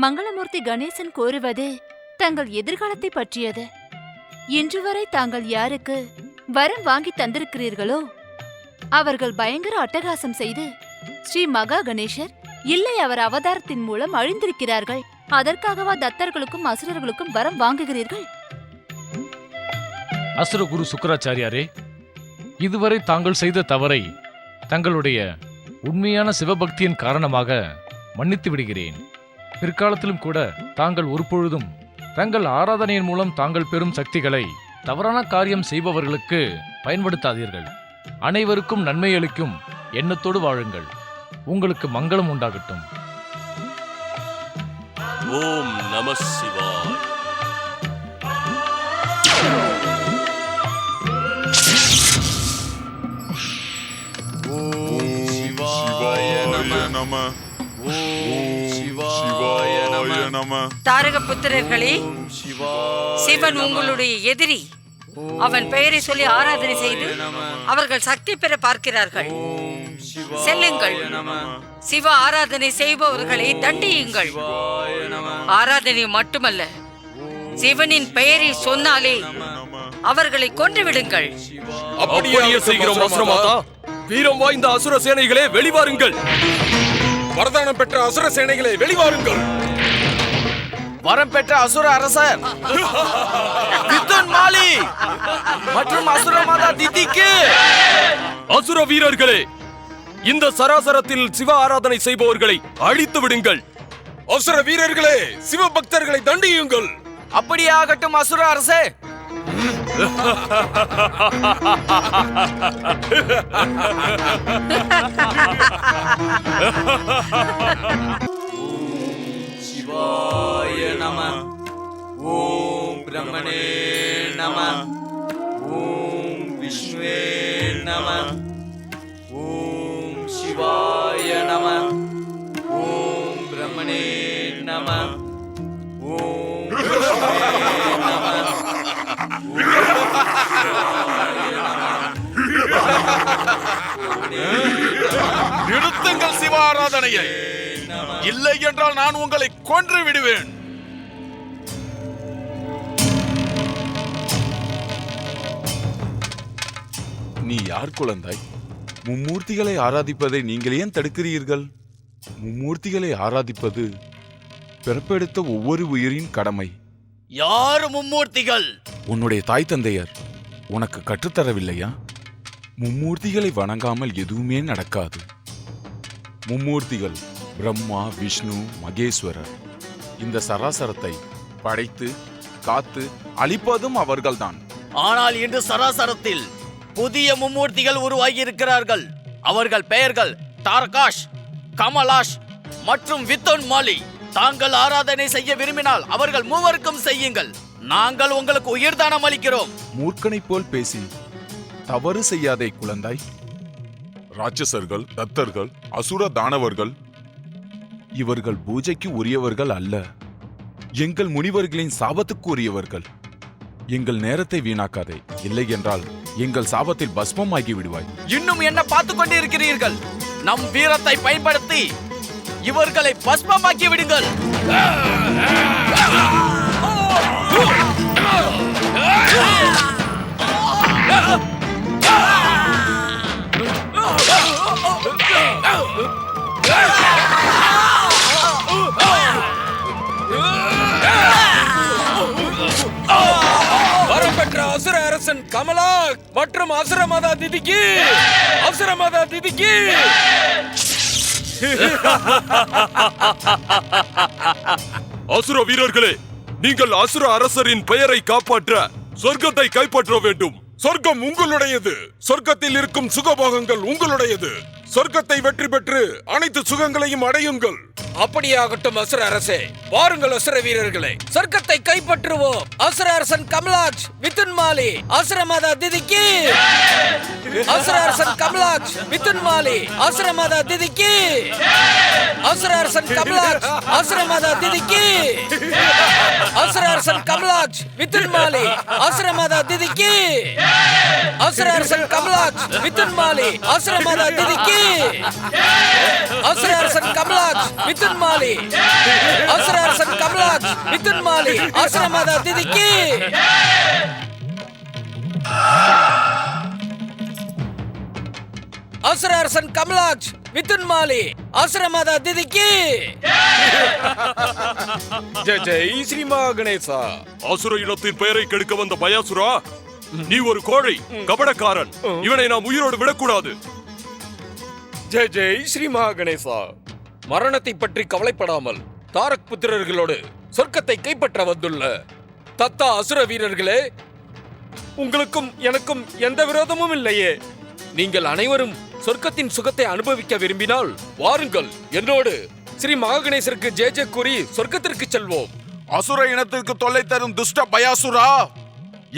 மங்களமூர்த்தி கணேசன் கோருவது தங்கள் எதிர்காலத்தை பற்றியது. இன்று வரை தாங்கள் யாருக்கு வரம் வாங்கி தந்திருக்கிறீர்களோ அவர்கள் பயங்கர அட்டகாசம் செய்து ஸ்ரீ மகா கணேசர் இல்லை அவர் அவதாரத்தின் மூலம் அழிந்திருக்கிறார்கள். அதற்காகவா தத்தர்களுக்கும் அசுரர்களுக்கும் வரம் வாங்குகிறீர்கள்? அசுரகுரு சுக்கராச்சாரியாரே, இதுவரை தாங்கள் செய்த தவறை தங்களுடைய உண்மையான சிவபக்தியின் காரணமாக மன்னித்து விடுகிறேன். பிற்காலத்திலும் கூட தாங்கள் ஒருபொழுதும் தங்கள் ஆராதனையின் மூலம் தாங்கள் பெறும் சக்திகளை தவறான காரியம் செய்பவர்களுக்கு பயன்படுத்தாதீர்கள். அனைவருக்கும் நன்மை அளிக்கும் எண்ணத்தோடு வாழுங்கள். உங்களுக்கு மங்களம் உண்டாகட்டும். ஓம் நம சிவாய. தாரக புத்திரர்களே, சிவன் உங்களுடைய எதிரி. அவன் பெயரை சொல்லி ஆராதனை செய்து அவர்கள் சக்தி பெற பார்க்கிறார்கள். செல்லுங்கள், சிவ ஆராதனை செய்பவர்களை தண்டியுங்கள். ஆராதனை மட்டுமல்ல, சிவனின் பெயரை சொன்னாலே அவர்களை கொன்று விடுங்கள். அப்படியே செய்கிறோம் அசுரமாதா. வீரம் வாய்ந்த அசுர சேனைகளே வெளிவாருங்கள். வரதானம் பெற்ற அசுர சேனைகளை வெளிவாருங்கள். வரம் பெற்ற அசுர அரசர் வித்துன் மாலி மற்றும் அசுர மாதா திதிக்கு. அசுர வீரர்களே, இந்த சராசரத்தில் சிவ ஆராதனை செய்பவர்களை அழித்து விடுங்கள். அசுர வீரர்களே, சிவ பக்தர்களை தண்டியுங்கள். அப்படியே ஆகட்டும் அசுர அரசே. சிவாய நம. ஓம் பிரம்மணே நம. ஓம் விஷ்ணுவே நம. ஓம் சிவாய நம. ஓம் பிரம்மணே நம. ஓம் விஷ்ணுவே நம. நிறுத்துங்கள் சிவ ஆராதனையை. இல்லை என்றால் நான் உங்களை கொன்று விடுவேன். நீ யார் குழந்தாய்? மும்மூர்த்திகளை ஆராதிப்பதை நீங்கள் ஏன் தடுக்கிறீர்கள்? மும்மூர்த்திகளை ஆராதிப்பது பிறப்பெடுத்த ஒவ்வொரு உயிரின் கடமை. யார் மும்மூர்த்திகள்? உன்னுடைய தாய் தந்தையர் உனக்கு கற்றுத்தரவில்லையா? மும்மூர்த்திகளை வணங்காமல் எதுவுமே நடக்காது. மும்மூர்த்திகள் பிரம்மா, விஷ்ணு, மகேஸ்வரர். இந்த சராசரத்தை படைத்து காத்து அழிப்பதும் அவர்கள்தான். ஆனால் இன்று சராசரத்தில் புதிய மும்மூர்த்திகள் உருவாகி இருக்கிறார்கள். அவர்கள் பெயர்கள் தாரகாஷ், கமலாஷ் மற்றும் வித்தோன் மாலி. தாங்கள் ஆராதனை செய்ய விரும்பினால் அவர்கள் மூவருக்கும் செய்யுங்கள். நாங்கள் உங்களுக்கு உயிர்தானம் அளிக்கிறோம். மூர்க்கனை போல் பேசி தவறு செய்யாதே குழந்தாய். ராட்சசர்கள், தத்தர்கள், அசுர தானவர்கள் இவர்கள் பூஜைக்கு உரியவர்கள் அல்ல. எங்கள் முனிவர்களின் சாபத்துக்கு உரியவர்கள். எங்கள் நேரத்தை வீணாக்காதே, இல்லை என்றால் எங்கள் சாபத்தில் பஸ்மமாகி விடுவாய். இன்னும் என்ன பார்த்து கொண்டிருக்கிறீர்கள்? நம் வீரத்தை பயன்படுத்தி இவர்களை பஸ்மமாக்கி விடுங்கள். வரம்பெற்ற அசுர அரசன் கமலா மற்றும் அசுர மாதா திதிக்கு அசுர வீரர்களே, நீங்கள் அசுர அரசரின் பெயரை காப்பாற்ற சொர்க்கத்தை கைப்பற்ற வேண்டும். சொர்க்கம் உங்களுடையது. சொர்க்கத்தில் இருக்கும் சுகபோகங்கள் உங்களுடையது. சொர்க்கத்தை வெற்றி பெற்று அனைத்து சுகங்களையும் அடையுங்கள். அப்படியாகட்டும் அசுர அரசே. வாருங்கள் அசுர வீரர்களே, சொர்க்கத்தை கைப்பற்றுவோம். அசுர அரசன் கமலாஜ் மிதுன் மாலி அசுர மாதா திதிக்கு. அசுர அரசன் கமலாஜ் மிதுன் மாலி அசுர மாதா திதிக்கு. அசுர அரசன் கமலாஜ் அசுர மாதா திதிக்கு. அசுர அரசன் கமலாஜ் மிதுன் மாலி அசுர மாதா திதிக்கு. அசுர அரசன் கமலாஜ் மிதுன் மாலி அசுர மாதா திதிக்கு. அசுர அரசன் கமலாஜ் மிதுன் மாலி அசுர அரசன் கமலாஜ் மிதுன் மாலி அசுர மாதா திதிக்கு. அசுர அரசன் கமலாஜ் மிதுன் மாலி அசுர மாதா திதிக்கு. ஜெய் ஜெய் ஸ்ரீ மகாகணேசா. அசுர இனத்தின் பெயரை கெடுக்க வந்த பயாசுரா, நீ ஒரு கோழை, கபடக்காரன். இவனை நாம் உயிரோடு விடக்கூடாது. ஜெய் ஜெய் ஸ்ரீ மகாகணேசா. மரணத்தை பற்றி கவலைப்படாமல் தாரக் புத்திரர்களோடு சொர்க்கத்தை கைப்பற்ற வந்துள்ள தத்தா அசுர வீரர்களே, உங்களுக்கும் எனக்கும் எந்த விரோதமும் இல்லையே. நீங்கள் அனைவரும் சொர்க்கத்தின் சுகத்தை அனுபவிக்க விரும்பினால் வாருங்கள் என்னோடு ஸ்ரீ மகாகணேசருக்கு ஜெய ஜெய கூறி சொர்க்கத்திற்கு செல்வோம். அசுர இனத்திற்கு தொல்லை தரும் துஷ்ட பயாசுரா,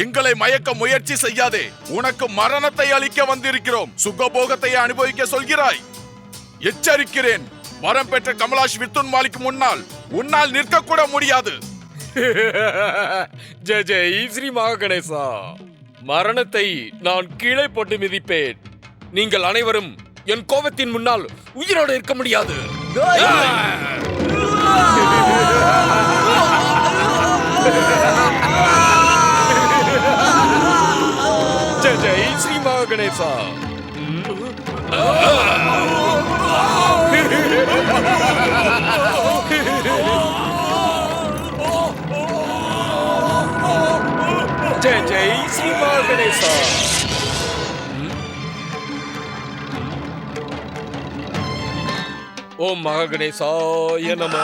எங்களை மயக்க முயற்சி செய்யாதே. உனக்கு மரணத்தை அளிக்க வந்திருக்கிறோம். சுகபோகத்தை அனுபவிக்க சொல்கிறாய். எச்சரிக்கிறேன், வரம் பெற்ற கமலாஷ் மிதுன் மாலிக்கு முன்னால் உன்னால் நிற்க கூட முடியாது. ஜெய் ஜெய் ஸ்ரீ மகாகணேசா. மரணத்தை நான் கீழே போட்டு மிதிப்பேன். நீங்கள் அனைவரும் என் கோபத்தின் முன்னால் உயிரோடு இருக்க முடியாது. ஜெய் ஜெய் ஸ்ரீ மகாகணேசா. ஜெய் ஜெய் ஸ்ரீ மகாகணேசா. ஓம் மகாகணேசாய நம.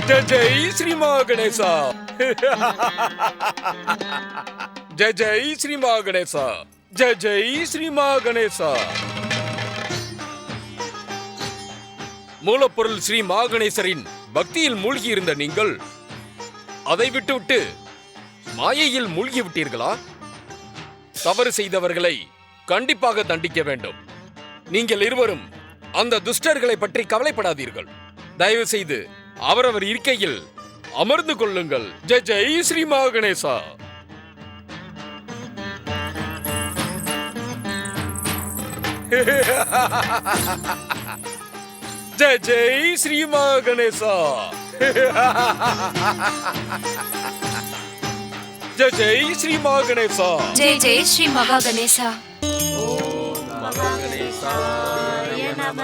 ஜெய் ஜெய் ஸ்ரீ மகாகணேசா. ஜெய் ஜெய் ஸ்ரீ மகாகணேசா. ஜெய் ஜெய் ஸ்ரீ மகாகணேசா. மூலப்பொருள் ஸ்ரீ மகாகணேசரின் பக்தியில் மூழ்கி இருந்த நீங்கள் அதை விட்டுவிட்டு மாயையில் மூழ்கி விட்டீர்களா? தவறு செய்தவர்களை கண்டிப்பாக தண்டிக்க வேண்டும். நீங்கள் இருவரும் அந்த துஷ்டர்களை பற்றி கவலைப்படாதீர்கள். தயவு செய்து அவரவர் இருக்கையில் அமர்ந்து கொள்ளுங்கள். ஜெய் ஜெய் ஸ்ரீ மகாகணேசா. ஜெய் ஜெய் ஸ்ரீ மகாகணேசா. ஜெய் ஜெய் ஸ்ரீ மகாகணேசா. ஜெய் ஜெய் ஸ்ரீ மகாகணேசா. மகாகணேசாய நம.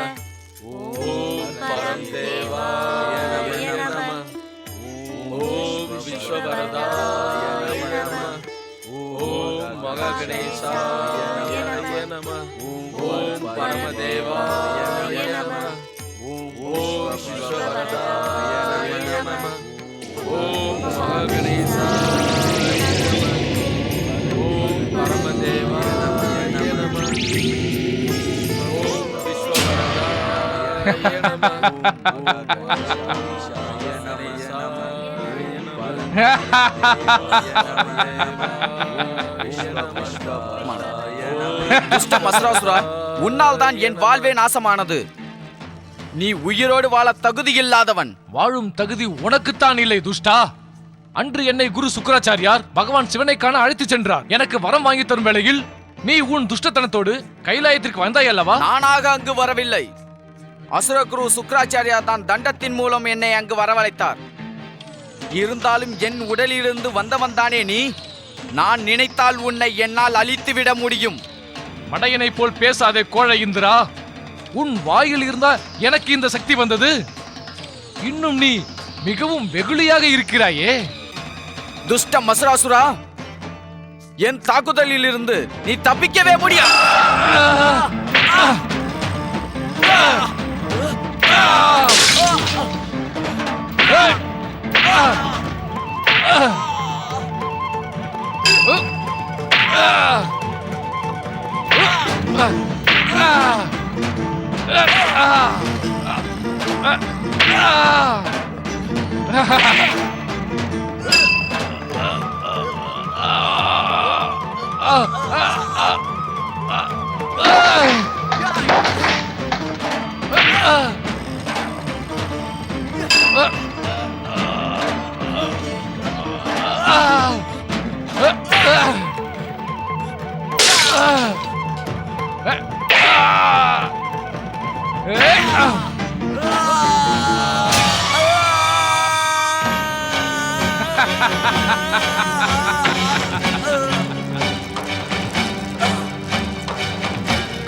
ஓம் பரமதேவாய நம. ஓம் விஸ்வவரதாய நம. ஓம் மகாகணேசாய நம. ஓம் பரமதேவாய நம. ஓம் விஸ்வவரதாய நம. ஓம் மகாகணேசாய நம. ஓம் பரமதேவாய நம. துஷ்ட மசராசுரா, உன்னால் தான் என் வாழ்வே நாசமானது. நீ உயிரோடு வாழ தகுதியில்லாதவன். வாழும் தகுதி உனக்குத்தான் இல்லை துஷ்டா. அன்று என்னை குரு சுக்கராச்சாரியார் பகவான் சிவனை காண அழைத்து சென்றார். எனக்கு வரம் வாங்கி தரும் வேளையில் நீ உன் துஷ்டத்தனத்தோடு கைலாயத்திற்கு வந்தாய் அல்லவா? நானாக அங்கு வரவில்லை. அசுரகுரு சுக்கராச்சாரியா தான் தண்டத்தின் மூலம் என்னை அங்கு வரவழைத்தார். இருந்தாலும் என் உடலிலிருந்து வந்தவன் தானே நீ. நான் நினைத்தால் உன்னை என்னால் அழித்துவிட முடியும். மடையனை போல் பேசாதே கோழை இந்திரா. உன் வாயில் இருந்தா எனக்கு இந்த சக்தி வந்தது. இன்னும் நீ மிகவும் வெகுளியாக இருக்கிறாயே. துஷ்ட மசராசுரா, என் தாக்குதலில் இருந்து நீ தப்பிக்கவே முடியாது.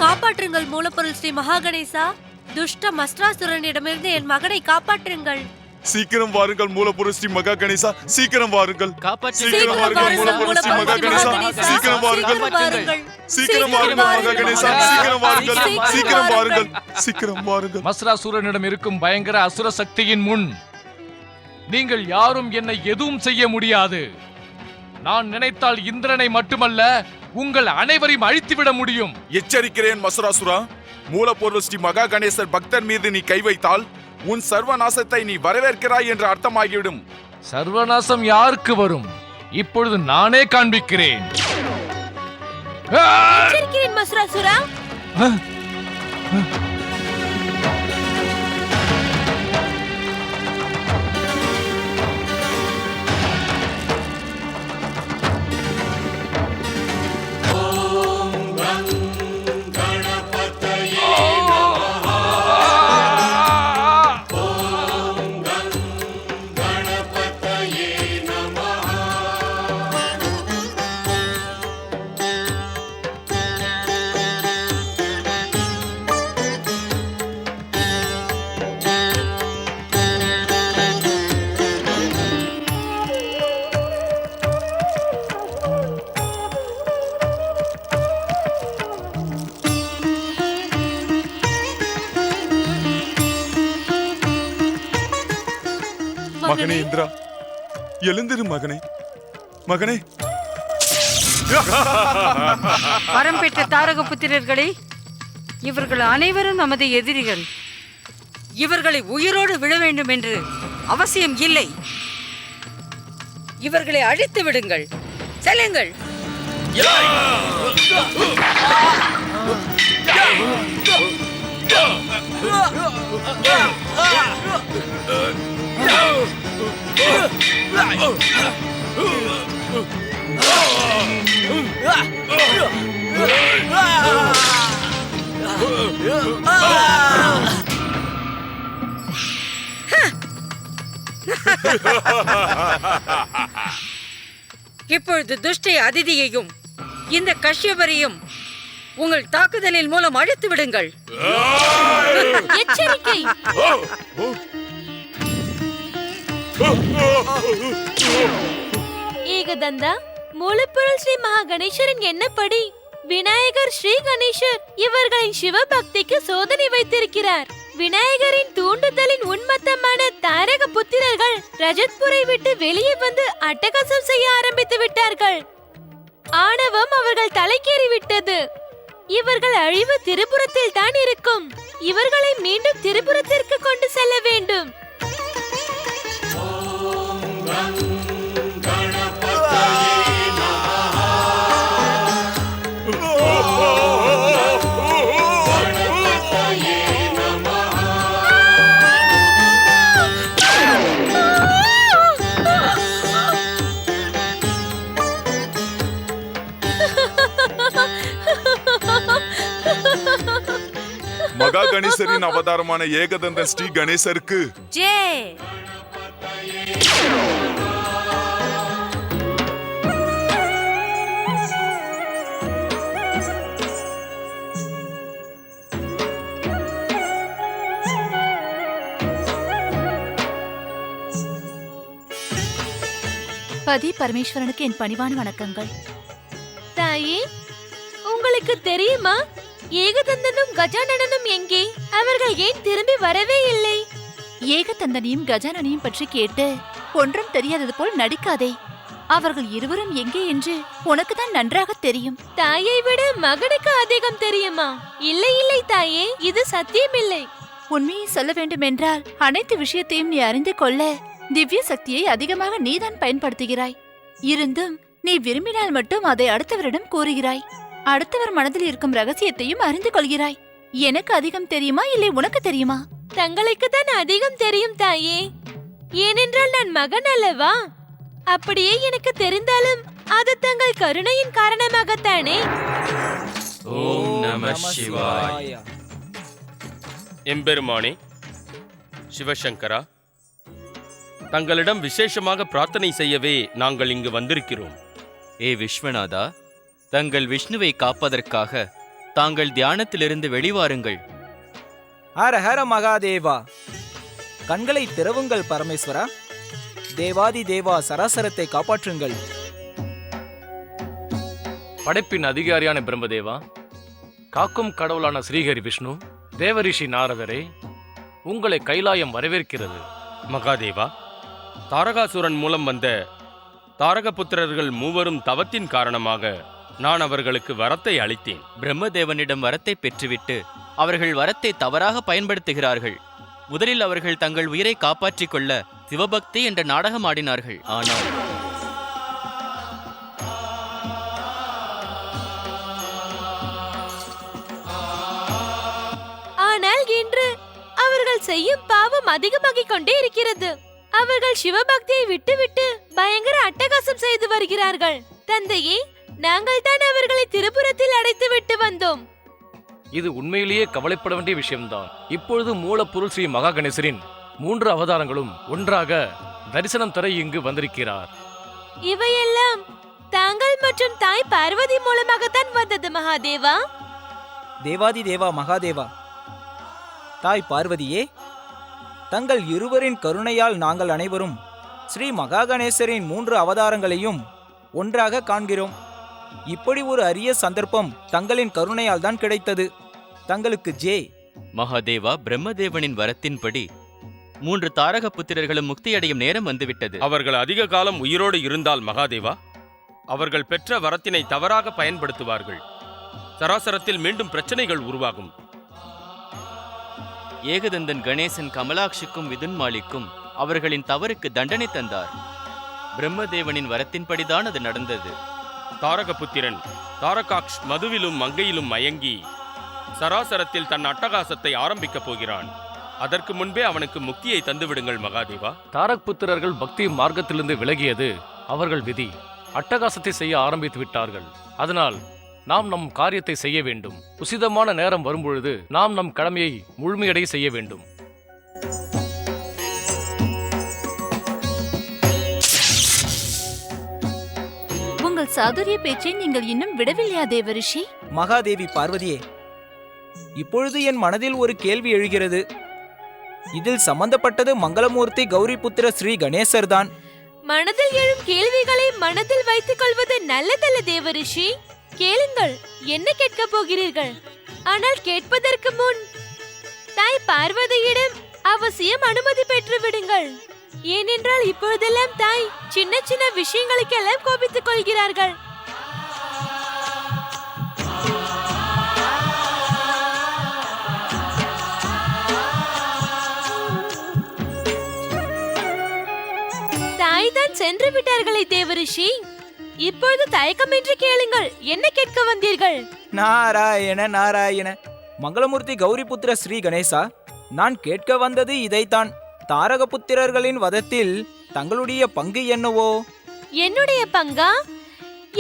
காப்பாற்றுங்கள் மூலப்பொருள் ஸ்ரீ மகாகணேசா. துஷ்ட மஸ்ராசுரனிடமிருந்து என் மகனை காப்பாற்றுங்கள். சீக்கிரம் வாருங்கள் மூலப்பொருள் ஸ்ரீ மகா கணேசா, சீக்கிரம் வாருங்கள். காப்பாற்று. சீக்கிரம் வாருங்கள் மூலப்பொருள் ஸ்ரீ மகா கணேசா, சீக்கிரம் வாருங்கள். சீக்கிரம் வாருங்கள் மகா கணேசா, சீக்கிரம் வாருங்கள். சீக்கிரம் வாருங்கள், சீக்கிரம் வாருங்கள். மஸ்ராசுரனிடம் இருக்கும் பயங்கர அசுர சக்தியின் முன் நீங்கள் யாரும் என்னை எதுவும் செய்ய முடியாது. நான் நினைத்தால் இந்திரனை மட்டுமல்ல உங்கள் அனைவரையும் அழித்துவிட முடியும். எச்சரிக்கிறேன் மசுராசுரா. மூலப்பொருள் ஸ்ரீ மகா கணேசர் பக்தர் மீது நீ கை வைத்தால் உன் சர்வநாசத்தை நீ வரவேற்கிறாய் என்று அர்த்தமாகிவிடும். சர்வநாசம் யாருக்கு வரும்? இப்பொழுது நானே காண்பிக்கிறேன். எச்சரிக்கிறேன் மஸ்ராசுரா. மகனே இந்திரா, எழுந்திரு மகனே. மகனே, வரம் பெற்ற தாரக புத்திரர்களே, இவர்கள் அனைவரும் நமது எதிரிகள். இவர்களை உயிரோடு விட வேண்டும் என்று அவசியம் இல்லை. இவர்களை அழித்து விடுங்கள். செல்லுங்கள். இப்பொழுது துஷ்ட அதிதியையும் இந்த கஷ்யபரையும் உங்கள் தாக்குதலின் மூலம் அழித்து விடுங்கள். எச்சரிக்கை. ஏகதந்தா, மூலப்பொருள் ஸ்ரீ மகா கணேசரின் எண்ணப்படி விநாயகர் ஸ்ரீ கணேசர் இவர்களின் சிவபக்திக்கு சோதனை வைத்திருக்கிறார். விநாயகரின் தூண்டுதலின் உன்மத்தமான தாரக புத்திரர்கள் ரஜத்புரை விட்டு வெளியே வந்து அட்டகாசம் செய்ய ஆரம்பித்து விட்டார்கள். ஆணவம் அவர்கள் தலைக்கேறி விட்டது. இவர்கள் அழிவு திரிபுரத்தில் தான் இருக்கும். இவர்களை மீண்டும் திரிபுரத்திற்கு கொண்டு செல்ல வேண்டும். மகா கணேசரின் அவதாரமான ஏகதந்தன் ஸ்ரீ கணேசருக்கு ஜெய். பதி பரமேஸ்வரனுக்கு என் பணிவான வணக்கங்கள். தாயே, உங்களுக்கு தெரியுமா ஏகதந்தனும் கஜானனும் எங்கே? அவர்கள் ஏன் திரும்பி வரவே இல்லை? ஏகதந்தனையும் கஜானனையும் பற்றி கேட்டு ஒன்றும் தெரியாதது போல் நடிக்காதே. அவர்கள் இருவரும் எங்கே என்று உனக்கு தான் நன்றாக தெரியும். தாயை விட மகனுக்கு அதிகம் தெரியுமா? இல்லை இல்லை தாயே, இது சத்தியமில்லை. உண்மையை சொல்ல வேண்டுமென்றால் அனைத்து விஷயத்தையும் நீ அறிந்து கொள்ள திவ்ய சக்தியை அதிகமாக நீதான் பயன்படுத்துகிறாய். இருந்தும் நீ விரும்பினால் மட்டும் அதை அடுத்தவரிடம் கூறுகிறாய். அடுத்தவர் மனதில் இருக்கும் ரகசியத்தையும் அறிந்து கொள்கிறாய். எனக்கு அதிகம் தெரியுமா இல்லை உனக்கு தெரியுமா? தங்களுக்கு தான் அதிகம் தெரியும் தாயே. ஏனென்றால் நான் மகன் அல்லவா? அப்படியே எனக்கு தெரிந்தாலும் அது தங்கள் கருணையின் காரணமாகத்தானே. ஓம் நம சிவாய. எம்பெருமானே சிவசங்கரா, தங்களிடம் விசேஷமாக பிரார்த்தனை செய்யவே நாங்கள் இங்கு வந்திருக்கிறோம். ஏ விஸ்வநாதா, தங்கள் விஷ்ணுவை காப்பதற்காக தாங்கள் தியானத்திலிருந்து வெளிவாருங்கள். ஹர ஹர மகாதேவா, கண்களை திறவுங்கள் பரமேஸ்வரா. தேவாதி தேவா, சராசரத்தை காப்பாற்றுங்கள். படைப்பின் அதிகாரியான பிரம்மதேவா, காக்கும் கடவுளான ஸ்ரீஹரி விஷ்ணு, தேவரிஷி நாரதரே, உங்களை கைலாயம் வரவேற்கிறது. மகாதேவா, தாரகாசுரன் மூலம் வந்த தாரகபுத்திரர்கள் மூவரும் தவத்தின் காரணமாக நான் அவர்களுக்கு வரத்தை அளித்தேன். பிரம்மதேவனிடம் வரத்தை பெற்றுவிட்டு அவர்கள் வரத்தை தவறாக பயன்படுத்துகிறார்கள். முதலில் அவர்கள் தங்கள் உயிரை காப்பாற்றிக் கொள்ள சிவபக்தி என்ற நாடகம் ஆடினார்கள். ஆனால் இன்று அவர்கள் செய்யும் பாவம் அதிகமாகிக் கொண்டே இருக்கிறது. அவர்கள் சிவபக்தியை விட்டுவிட்டு பயங்கர அட்டகாசம் செய்து வருகிறார்கள். தந்தையே, நாங்கள் தான் அவர்களை திரிபுரத்தில் அடைத்து விட்டு வந்தோம். இது உண்மையிலேயே கவலைப்பட வேண்டிய விஷயம்தான். இப்பொழுது மூலப்பொருள் ஸ்ரீ மகா கணேசரின் 3 அவதாரங்களும் ஒன்றாக தரிசனம் தர இங்கு வந்திருக்கிறார். இவையெல்லாம் தாங்கள் மற்றும் தாய் பார்வதி மூலமாகத்தான் வந்தது மகாதேவா. தேவாதி தேவா மகாதேவா, தாய் பார்வதியே, தங்கள் இருவரின் கருணையால் நாங்கள் அனைவரும் ஸ்ரீ மகா கணேசரின் 3 அவதாரங்களையும் ஒன்றாக காண்கிறோம். இப்படி ஒரு அரிய சந்தர்ப்பம் தங்களின் கருணையால் தான் கிடைத்தது. தங்களுக்கு ஜெய். மகாதேவா, பிரம்மதேவனின் வரத்தின்படி 3 தாரக புத்திரர்களும் முக்தியடையும் நேரம் வந்துவிட்டது. அவர்கள் அதிக காலம் உயிரோடு இருந்தால் மகாதேவா, அவர்கள் பெற்ற வரத்தினை தவறாக பயன்படுத்துவார்கள். சராசரத்தில் மீண்டும் பிரச்சனைகள் உருவாகும். ஏகதந்தன் கணேசன் கமலாட்சிக்கும் விதுன்மாலிக்கும் அவர்களின் தவறுக்கு தண்டனை தந்தார். பிரம்மதேவனின் வரத்தின்படிதான் அது நடந்தது. தாரகபுத்திரன் தாரகாக்ஷ் மதுவிலும் மங்கையிலும் மயங்கி சராசரத்தில் தன் அட்டகாசத்தை ஆரம்பிக்கப் போகிறான். அதற்கு முன்பே அவனுக்கு முக்தியை தந்துவிடுங்கள் மகாதேவா. தாரக் புத்திரர்கள் பக்தி மார்க்கத்திலிருந்து விலகியது அவர்கள் விதி. அட்டகாசத்தை செய்ய ஆரம்பித்து விட்டார்கள். அதனால் நாம் நம் காரியத்தை செய்ய வேண்டும். உசிதமான நேரம் வரும்பொழுது நாம் நம் கடமையை முழுமையடைய செய்ய வேண்டும். உங்கள் சாதுரிய பேச்சை நீங்கள் இன்னும் விடவில்லையா தேவரிஷி? மகாதேவி பார்வதியே, இப்பொழுது என் மனதில் ஒரு கேள்வி எழுகிறது. இதில் சம்பந்தப்பட்டது மங்களமூர்த்தி கௌரிபுத்திர ஸ்ரீ கணேசர் தான். மனதில் எழும் கேள்விகளை மனதில் வைத்துக் கொள்வது நல்லதல்ல தேவரிஷி. கேளுங்கள், என்ன கேட்கப் போகிறீர்கள்? ஆனால் கேட்பதற்கு முன் தாய் பார்வதியிடம் அவசியம் அனுமதி பெற்று விடுங்கள். ஏனென்றால் இப்பொழுதெல்லாம் தாய் சின்ன சின்ன விஷயங்களுக்கெல்லாம் கோபித்துக் கொள்கிறார்கள். தாய்தான் சென்று விட்டார்களே தேவரிஷி. இப்பொழுது தயக்கமின்றி கேளுங்கள், என்ன கேட்க வந்தீர்கள்? நாராயண நாராயண. மங்களமூர்த்தி கௌரிபுத்திர ஸ்ரீ கணேசா, நான் கேட்க வந்தது இதைத்தான். தாரகபுத்திரர்களின் வதத்தில் தங்களுடைய பங்கு என்னவோ? என்னுடைய பங்கா?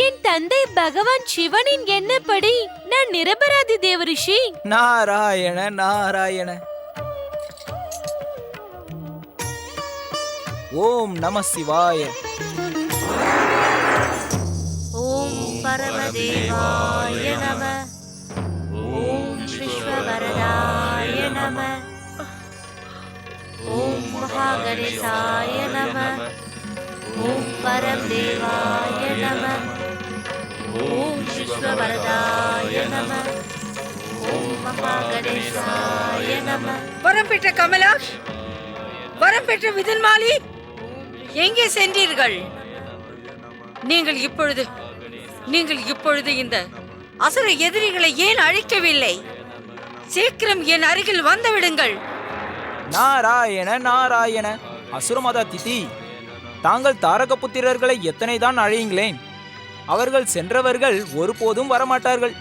என் தந்தை பகவான் சிவனின் எண்ணப்படி நான் நிரபராதி தேவரிஷி. நாராயண நாராயண. ஓம் நம சிவாய. ஓம் பரமதேவாய நம. ஓம் விஸ்வவரதாய நம. ஓம் மகாகணேசாய நம. ஓம் பரமதேவாய நம. ஓம் விஸ்வவரதாய நம. ஓம் மகாகணேசாய நம. வரம் பெற்ற கமலாஷ், வரம் பெற்ற விதன்மாலி, எங்கே சென்றீர்கள்? நீங்கள் இப்பொழுது இந்த அசுர எதிரிகளை ஏன் அழிக்கவில்லை? சீக்கிரம் என் அருகில் வந்து விடுங்கள். நாராயண நாராயண. அசுரமதா திதி, தாங்கள் தாரகபுத்திரர்களை எத்தனை தான் அழையுங்களேன், அவர்கள் சென்றவர்கள் ஒருபோதும் வரமாட்டார்கள்.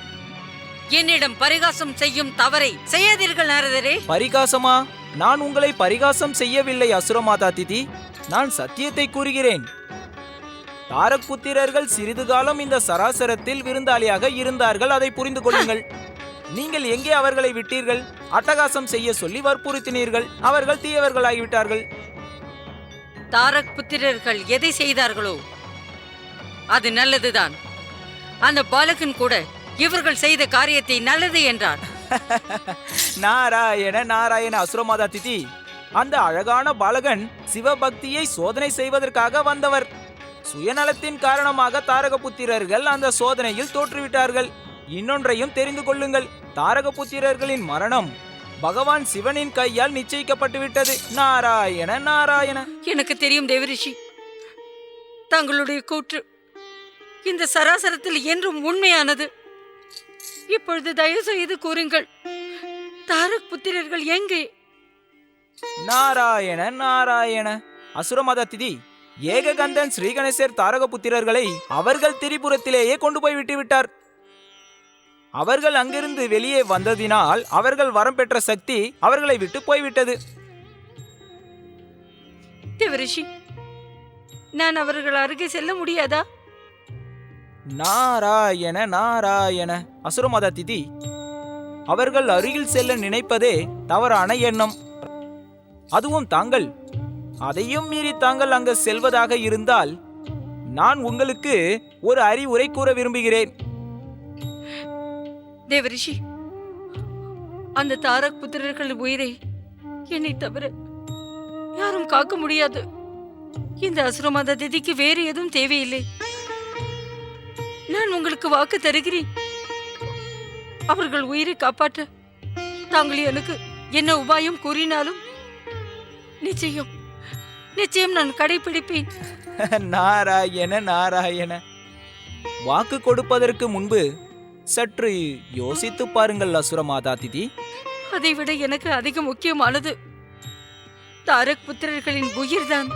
என்னிடம் பரிகாசம் செய்யும் தவறை செய்யாதீர்கள் நாரதரே. பரிகாசமா? நான் உங்களை பரிகாசம் செய்யவில்லை அசுரமாதா திதி, நான் சத்தியத்தை கூறுகிறேன். தாரகபுத்திரர்கள் சிறிது காலம் இந்த சராசரத்தில் விருந்தாளியாக இருந்தார்கள், அதை புரிந்து கொள்ளுங்கள். நீங்கள் எங்கே அவர்களை விட்டீர்கள்? அட்டகாசம் செய்ய சொல்லி வற்புறுத்தினீர்கள், அவர்கள் தீயவர்களாகிவிட்டார்கள். தாரக் புத்திரர்கள் எதை செய்தார்களோ அது நல்லதுதான். அந்த பாலகன் கூட இவர்கள் செய்த காரியத்தை நல்லது என்றார். நாராயண நாராயண. அசுரமாதா திதி, அந்த அழகான பாலகன் சிவபக்தியை சோதனை செய்வதற்காக வந்தவர். சுயநலத்தின் காரணமாக தாரகபுத்திரர்கள் அந்த சோதனையில் தோற்றுவிட்டார்கள். இன்னொன்றையும் தெரிந்து கொள்ளுங்கள், தாரகபுத்திரர்களின் மரணம் பகவான் சிவனின் கையால் நிச்சயிக்கப்பட்டு விட்டது. நாராயண நாராயண. எனக்கு தெரியும் தேவரிஷி, தங்களுடைய கூற்று இந்த சராசரத்தில் என்றும் உண்மையானது. இப்பொழுது தயவு செய்து கூறுங்கள், தாரக் புத்திரர்கள் எங்கே? நாராயண நாராயண. அசுரமத திதி, ஏககந்தன் ஸ்ரீகணேசர் தாரகபுத்திரர்களை அவர்கள் திரிபுரத்திலேயே கொண்டு போய் விட்டுவிட்டார். அவர்கள் அங்கிருந்து வெளியே வந்ததினால் அவர்கள் வரம் பெற்ற சக்தி அவர்களை விட்டு போய்விட்டது. தேவரிஷி, நான் அவர்கள் அருகே செல்ல முடியாதா? நாராயண நாராயண. அசுரமத திதி, அவர்கள் அருகில் செல்ல நினைப்பதே தவறான எண்ணம். அதுவும் தாங்கள் அதையும் மீறி தாங்கள் அங்கு செல்வதாக இருந்தால் நான் உங்களுக்கு ஒரு அறிவுரை கூற விரும்புகிறேன். தேவரிஷி, அந்த தாரக் புத்திரர்கள் உயிரை என்னை தவிர யாரும் காக்க முடியாது. இந்த அசுரமத திதிக்கு வேறு எதுவும் தேவையில்லை. நான் உங்களுக்கு வாக்கு தருகிறேன், அவர்கள் உயிரை காப்பாற்ற தாங்கள் எனக்கு என்ன உபாயம் கூறினாலும் நிச்சயம் நான் கடைபிடிப்பேன். நாராயண நாராயண. வாக்கு கொடுப்பதற்கு முன்பு சற்று யோசித்து பாருங்கள் அசுரமாதா திதி. அதைவிட எனக்கு அதிக முக்கியமானது தாரக் புத்திரர்களின் உயிர்தான்.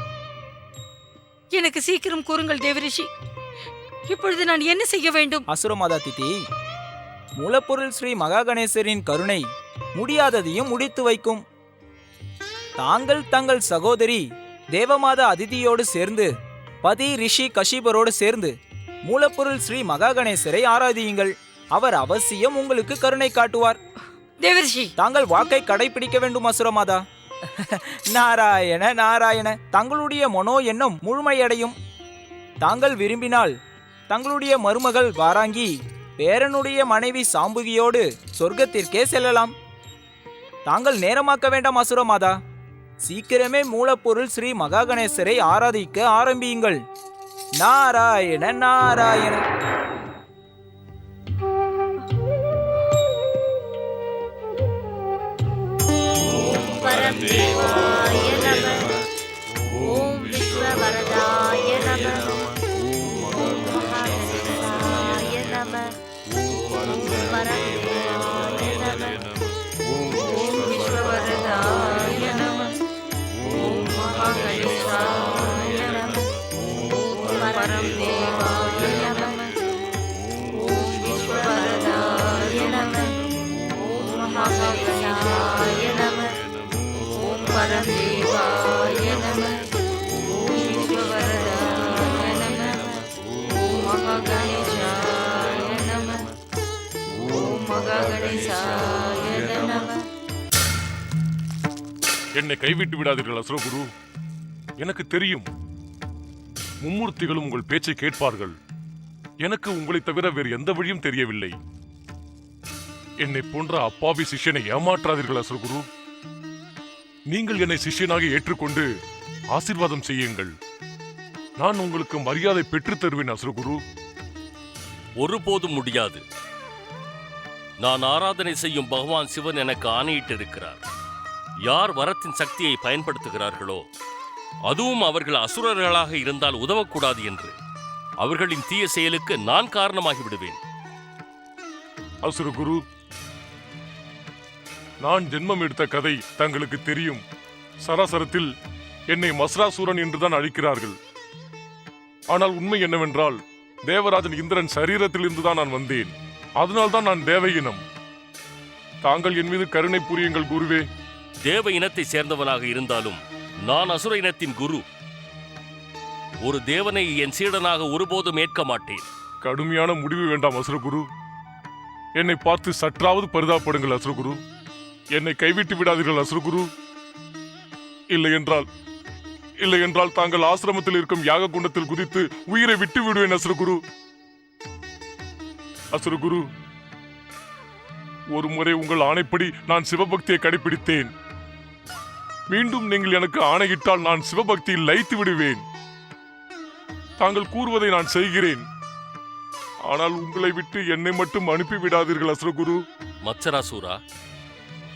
எனக்கு சீக்கிரம் கூறுங்கள் தேவரிஷி, இப்பொழுது நான் என்ன செய்ய வேண்டும்? அசுரமாதா திதி, மூலப்பொருள் ஸ்ரீ மகாகணேசரின் கருணை முடியாததையும் முடித்து வைக்கும். தாங்கள் தங்கள் சகோதரி தேவமாதா அதிதியோடு சேர்ந்து பதி ரிஷி கஷிபரோடு சேர்ந்து மூலப்பொருள் ஸ்ரீ மகாகணேசரை ஆராதியுங்கள். அவர் அவசியம் உங்களுக்கு கருணை காட்டுவார். தேவரிஷி, தாங்கள் வாக்கை கடைபிடிக்க வேண்டும் அசுரமாதா. நாராயண நாராயண. தங்களுடைய மனோ எண்ணம் முழுமையடையும். தாங்கள் விரும்பினால் தங்களுடைய மருமகள் வாராங்கி பேரனுடைய மனைவி சாம்புகியோடு சொர்க்கத்திற்கே செல்லலாம். தாங்கள் நேரமாக்க வேண்டாம் அசுரமாதா. சீக்கிரமே மூலப்பொருள் ஸ்ரீ மகாகணேசரை ஆராதிக்க ஆரம்பியுங்கள். நாராயண நாராயண. பரமதேவாய நம. ஓம் விஸ்வவரதாய நம. ஓம் மகாகணேசாய நம. ஓம் பரமதேவாய நம. ஓம் விஸ்வவரதாய நம. ஓம் மகாகணேசாய நம. பரம் தேவாய நம. ஓம் விஸ்வவரதாய நம. ஓம் மகாகணேசாய நம. ஓம் பரம் தேவாய நம. ஓம் விஸ்வவரதாய நம. ஓம் மகாகணேசாய நம. ஓம் மகாகணேசாய நம. என்னை கைவிட்டு விடாதீர்கள் அசுரகுரு. எனக்கு தெரியும் மும்மூர்த்திகளும் உங்கள் பேச்சை கேட்பார்கள். எனக்கு உங்களை தவிர வேறு எந்த வழியும் தெரியவில்லை. என்னை போன்ற அப்பாவி சிஷ்யனை ஏமாற்றாதீர்கள் அசுரகுரு. நீங்கள் என்னை சிஷ்யனாக ஏற்றுக்கொண்டு ஆசீர்வாதம் செய்யுங்கள். நான் உங்களுக்கு மரியாதை பெற்றுத் தருவேன் அசுரகுரு. ஒருபோதும் முடியாது. நான் ஆராதனை செய்யும் பகவான் சிவன் எனக்கு ஆணையிட்டிருக்கிறார். யார் வரத்தின் சக்தியை பயன்படுத்துகிறார்களோ, அதுவும் அவர்கள் அசுரர்களாக இருந்தால் உதவக்கூடாது என்று. அவர்களின் தீய செயலுக்கு நான் காரணமாகி விடுவேன். அசுரகுரு, நான் ஜென்மம் எடுத்த கதை தங்களுக்கு தெரியும். சராசரத்தில் என்னை மஸ்ராசூரன் என்றுதான் அழைக்கிறார்கள். ஆனால் உண்மை என்னவென்றால் தேவராஜன் இந்திரன் சரீரத்தில் இருந்துதான் நான் வந்தேன். அதனால்தான் நான் தேவ இனம். தாங்கள் என் மீது கருணை புரியுங்கள் குருவே. தேவ இனத்தை சேர்ந்தவனாக இருந்தாலும் நான் அசுர இனத்தின் குரு. ஒரு தேவனை என் சீடனாக ஒருபோதும் ஏற்க மாட்டேன். கடுமையான முடிவு வேண்டாம் அசுரகுரு. என்னை பார்த்து சற்றாவது பரிதாபப்படுங்கள் அசுரகுரு. என்னை கைவிட்டு விடாதீர்கள் அசுரகுரு. இல்லை என்றால் தாங்கள் ஆசிரமத்தில் இருக்கும் யாக குண்டத்தில் குதித்து உயிரை விட்டு விடுவேன் அசுரகுரு. அசுரகுரு, ஒரு முறை உங்கள் ஆணைப்படி நான் சிவபக்தியை கடைபிடித்தேன். மீண்டும் நீங்கள் எனக்கு ஆணையிட்டால் நான் சிவபக்தியில் லயித்து விடுவேன். தாங்கள் கூறுவதை நான் செய்கிறேன். ஆனால் உங்களை விட்டு என்னை மட்டும் அனுப்பிவிடாதீர்கள் அசுரகுரு. மத்சராசூரா,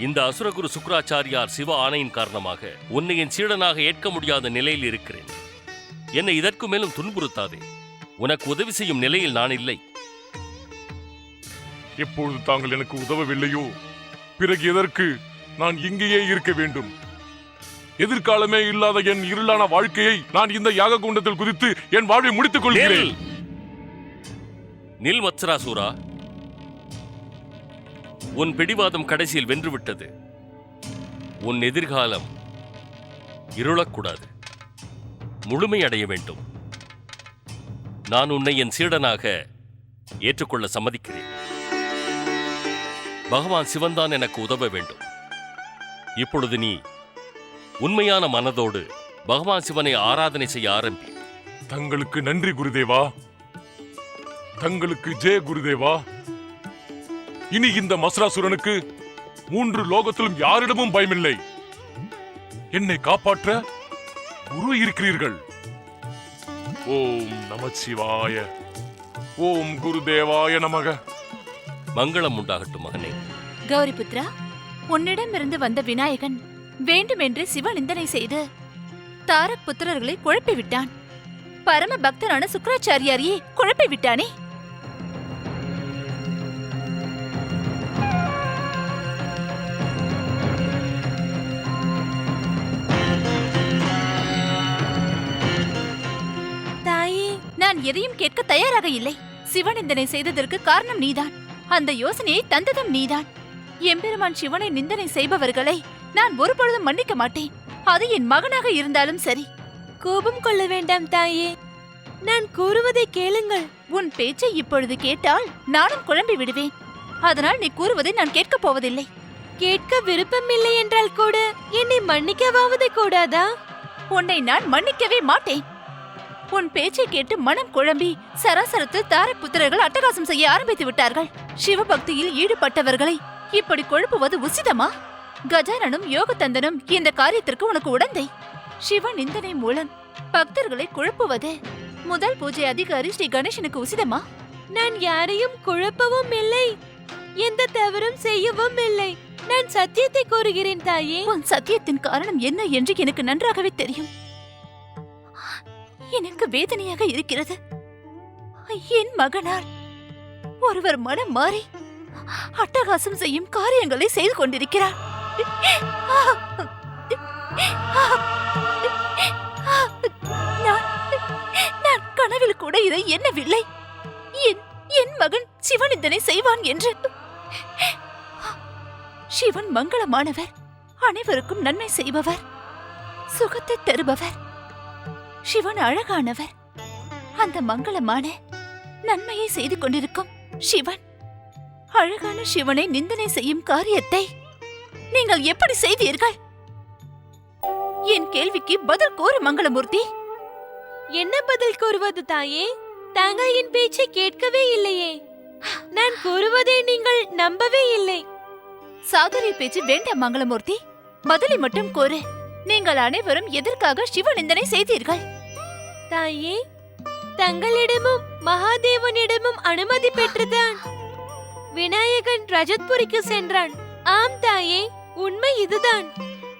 இந்த அசுரகுரு சுக்ராச்சாரியார் சிவ ஆணையின் காரணமாக உன்னை என் சீடனாக ஏற்க முடியாத நிலையில் இருக்கிறேன். என்னை இதற்கு மேலும் துன்புறுத்தாதே. உனக்கு உதவி செய்யும் நிலையில் நான் இல்லை. எப்பொழுது தாங்கள் எனக்கு உதவவில்லையோ பிறகு எதற்கு நான் இங்கேயே இருக்க வேண்டும்? எதிர்காலமே இல்லாத என் இருளான வாழ்க்கையை நான் இந்த யாக குண்டத்தில் குதித்து என் வாழ்வை முடித்துக் கொள்கிறேன். நில் மத்சராசூரா, உன் பிடிவாதம் கடைசியில் வென்றுவிட்டது. உன் எதிர்காலம் இருளக்கூடாது, முழுமையடைய வேண்டும். நான் உன்னை என் சீடனாக ஏற்றுக்கொள்ள சம்மதிக்கிறேன். பகவான் சிவன்தான் எனக்கு உதவ வேண்டும். இப்பொழுது நீ உண்மையான மனதோடு பகவான் சிவனை ஆராதனை செய்ய ஆரம்பி. தங்களுக்கு நன்றி குருதேவா. தங்களுக்கு ஜெய குருதேவா. இனி இந்த மஸ்ராசுரனுக்கு 3 லோகத்திலும் யாரிடமும் பயமில்லை. என்னை காப்பாற்ற குரு இருக்கிறீர்கள். ஓம் நமச்சிவாய. ஓம் குருதேவாய நமக. மங்களம் உண்டாகட்டும் மகனே. கௌரிபுத்ரா, உன்னிடமிருந்து வந்த விநாயகன் வேண்டுமென்று சிவநிந்தனை செய்து தாரக் புத்திரர்களை குழப்பி விட்டான். பரம பக்தரான சுக்ராச்சாரியாரையே குழப்பி விட்டானே. தாயே, நான் எதையும் கேட்க தயாராக இல்லை. சிவநிந்தனை செய்ததற்கு காரணம் நீதான். அந்த யோசனையை தந்ததும் நீதான். எம்பெருமான் சிவனை நிந்தனை செய்பவர்களை நான் ஒருபொழுதும் மன்னிக்க மாட்டேன். அது என் மகனாக இருந்தாலும் சரி. கோபம் கொள்ள வேண்டாம் தாயே. நான் கூறுவதை கேளுங்கள். உன் பேச்சை இப்பொழுது கேட்டால் நானும் குழம்பி விடுவேன். அதனால் நீ கூறுவதை நான் கேட்கப் போவதில்லை. கேட்க விருப்பமில்லை என்றால் கூட என்னை மன்னிக்கவாவது கூடாதா? உன்னை நான் மன்னிக்கவே மாட்டேன். உன் பேச்சை கேட்டு மனம் குழம்பி சராசரத்தில் தாரக் புத்திரர்கள் அட்டகாசம் செய்ய ஆரம்பித்து விட்டார்கள். சிவபக்தியில் ஈடுபட்டவர்களை இப்படி குழப்புவது உசிதமா? கஜானனும் யோகதந்தனும் இந்த காரியத்திற்கு உனக்கு உடந்தை. சிவ நிந்தனை மூலம் பக்தர்களை குழப்புவது முதல் பூஜை அதிகாரி ஸ்ரீ கணேசனுக்கு உசிதமா? நான் யாரையும் குழப்பவும் இல்லை, எந்த தவறும் செய்யவும் இல்லை. நான் சத்தியத்தை கூறுகிறேன் தாயே. உன் சத்தியத்தின் காரணம் என்ன என்று எனக்கு நன்றாகவே தெரியும். எனக்கு வேதனையாக இருக்கிறது. என் மகனால் ஒருவர் மனம் மாறி அட்டகாசம் செய்யும் காரியங்களை செய்து கொண்டிருக்கிறார். நான் கனவில் கூட இதை எண்ணவில்லை. என் மகன் சிவன் இதனை செய்வான் என்று. சிவன் மங்களமானவர், அனைவருக்கும் நன்மை செய்பவர், சுகத்தை தருபவர். சிவன் அழகானவர். அந்த மங்களமான நன்மையை செய்து கொண்டிருக்கும் சிவன், அழகான சிவனை நிந்தனை செய்யும் காரியத்தை நீங்கள் எப்படி செய்தீர்கள்? என் கேள்விக்கு பதில் கூறு மங்களமூர்த்தி. என்ன பதில் கூறுவது தாயே? தாங்கள் என் பேச்சை கேட்கவே இல்லையே. நான் கூறுவதை நீங்கள் நம்பவே இல்லை. சாதுரிய பேச்சு வேண்டாம் மங்களமூர்த்தி, பதிலை மட்டும் கூறு. நீங்கள் அனைவரும் எதற்காக சிவ நிந்தனை செய்தீர்கள்? தாயே, தங்களிடமும் மகாதேவனிடமும் அனுமதி பெற்றுதான் விநாயகன் ரஜத்புரிக்கு சென்றான். ஆம் தாயே, உண்மை இதுதான்.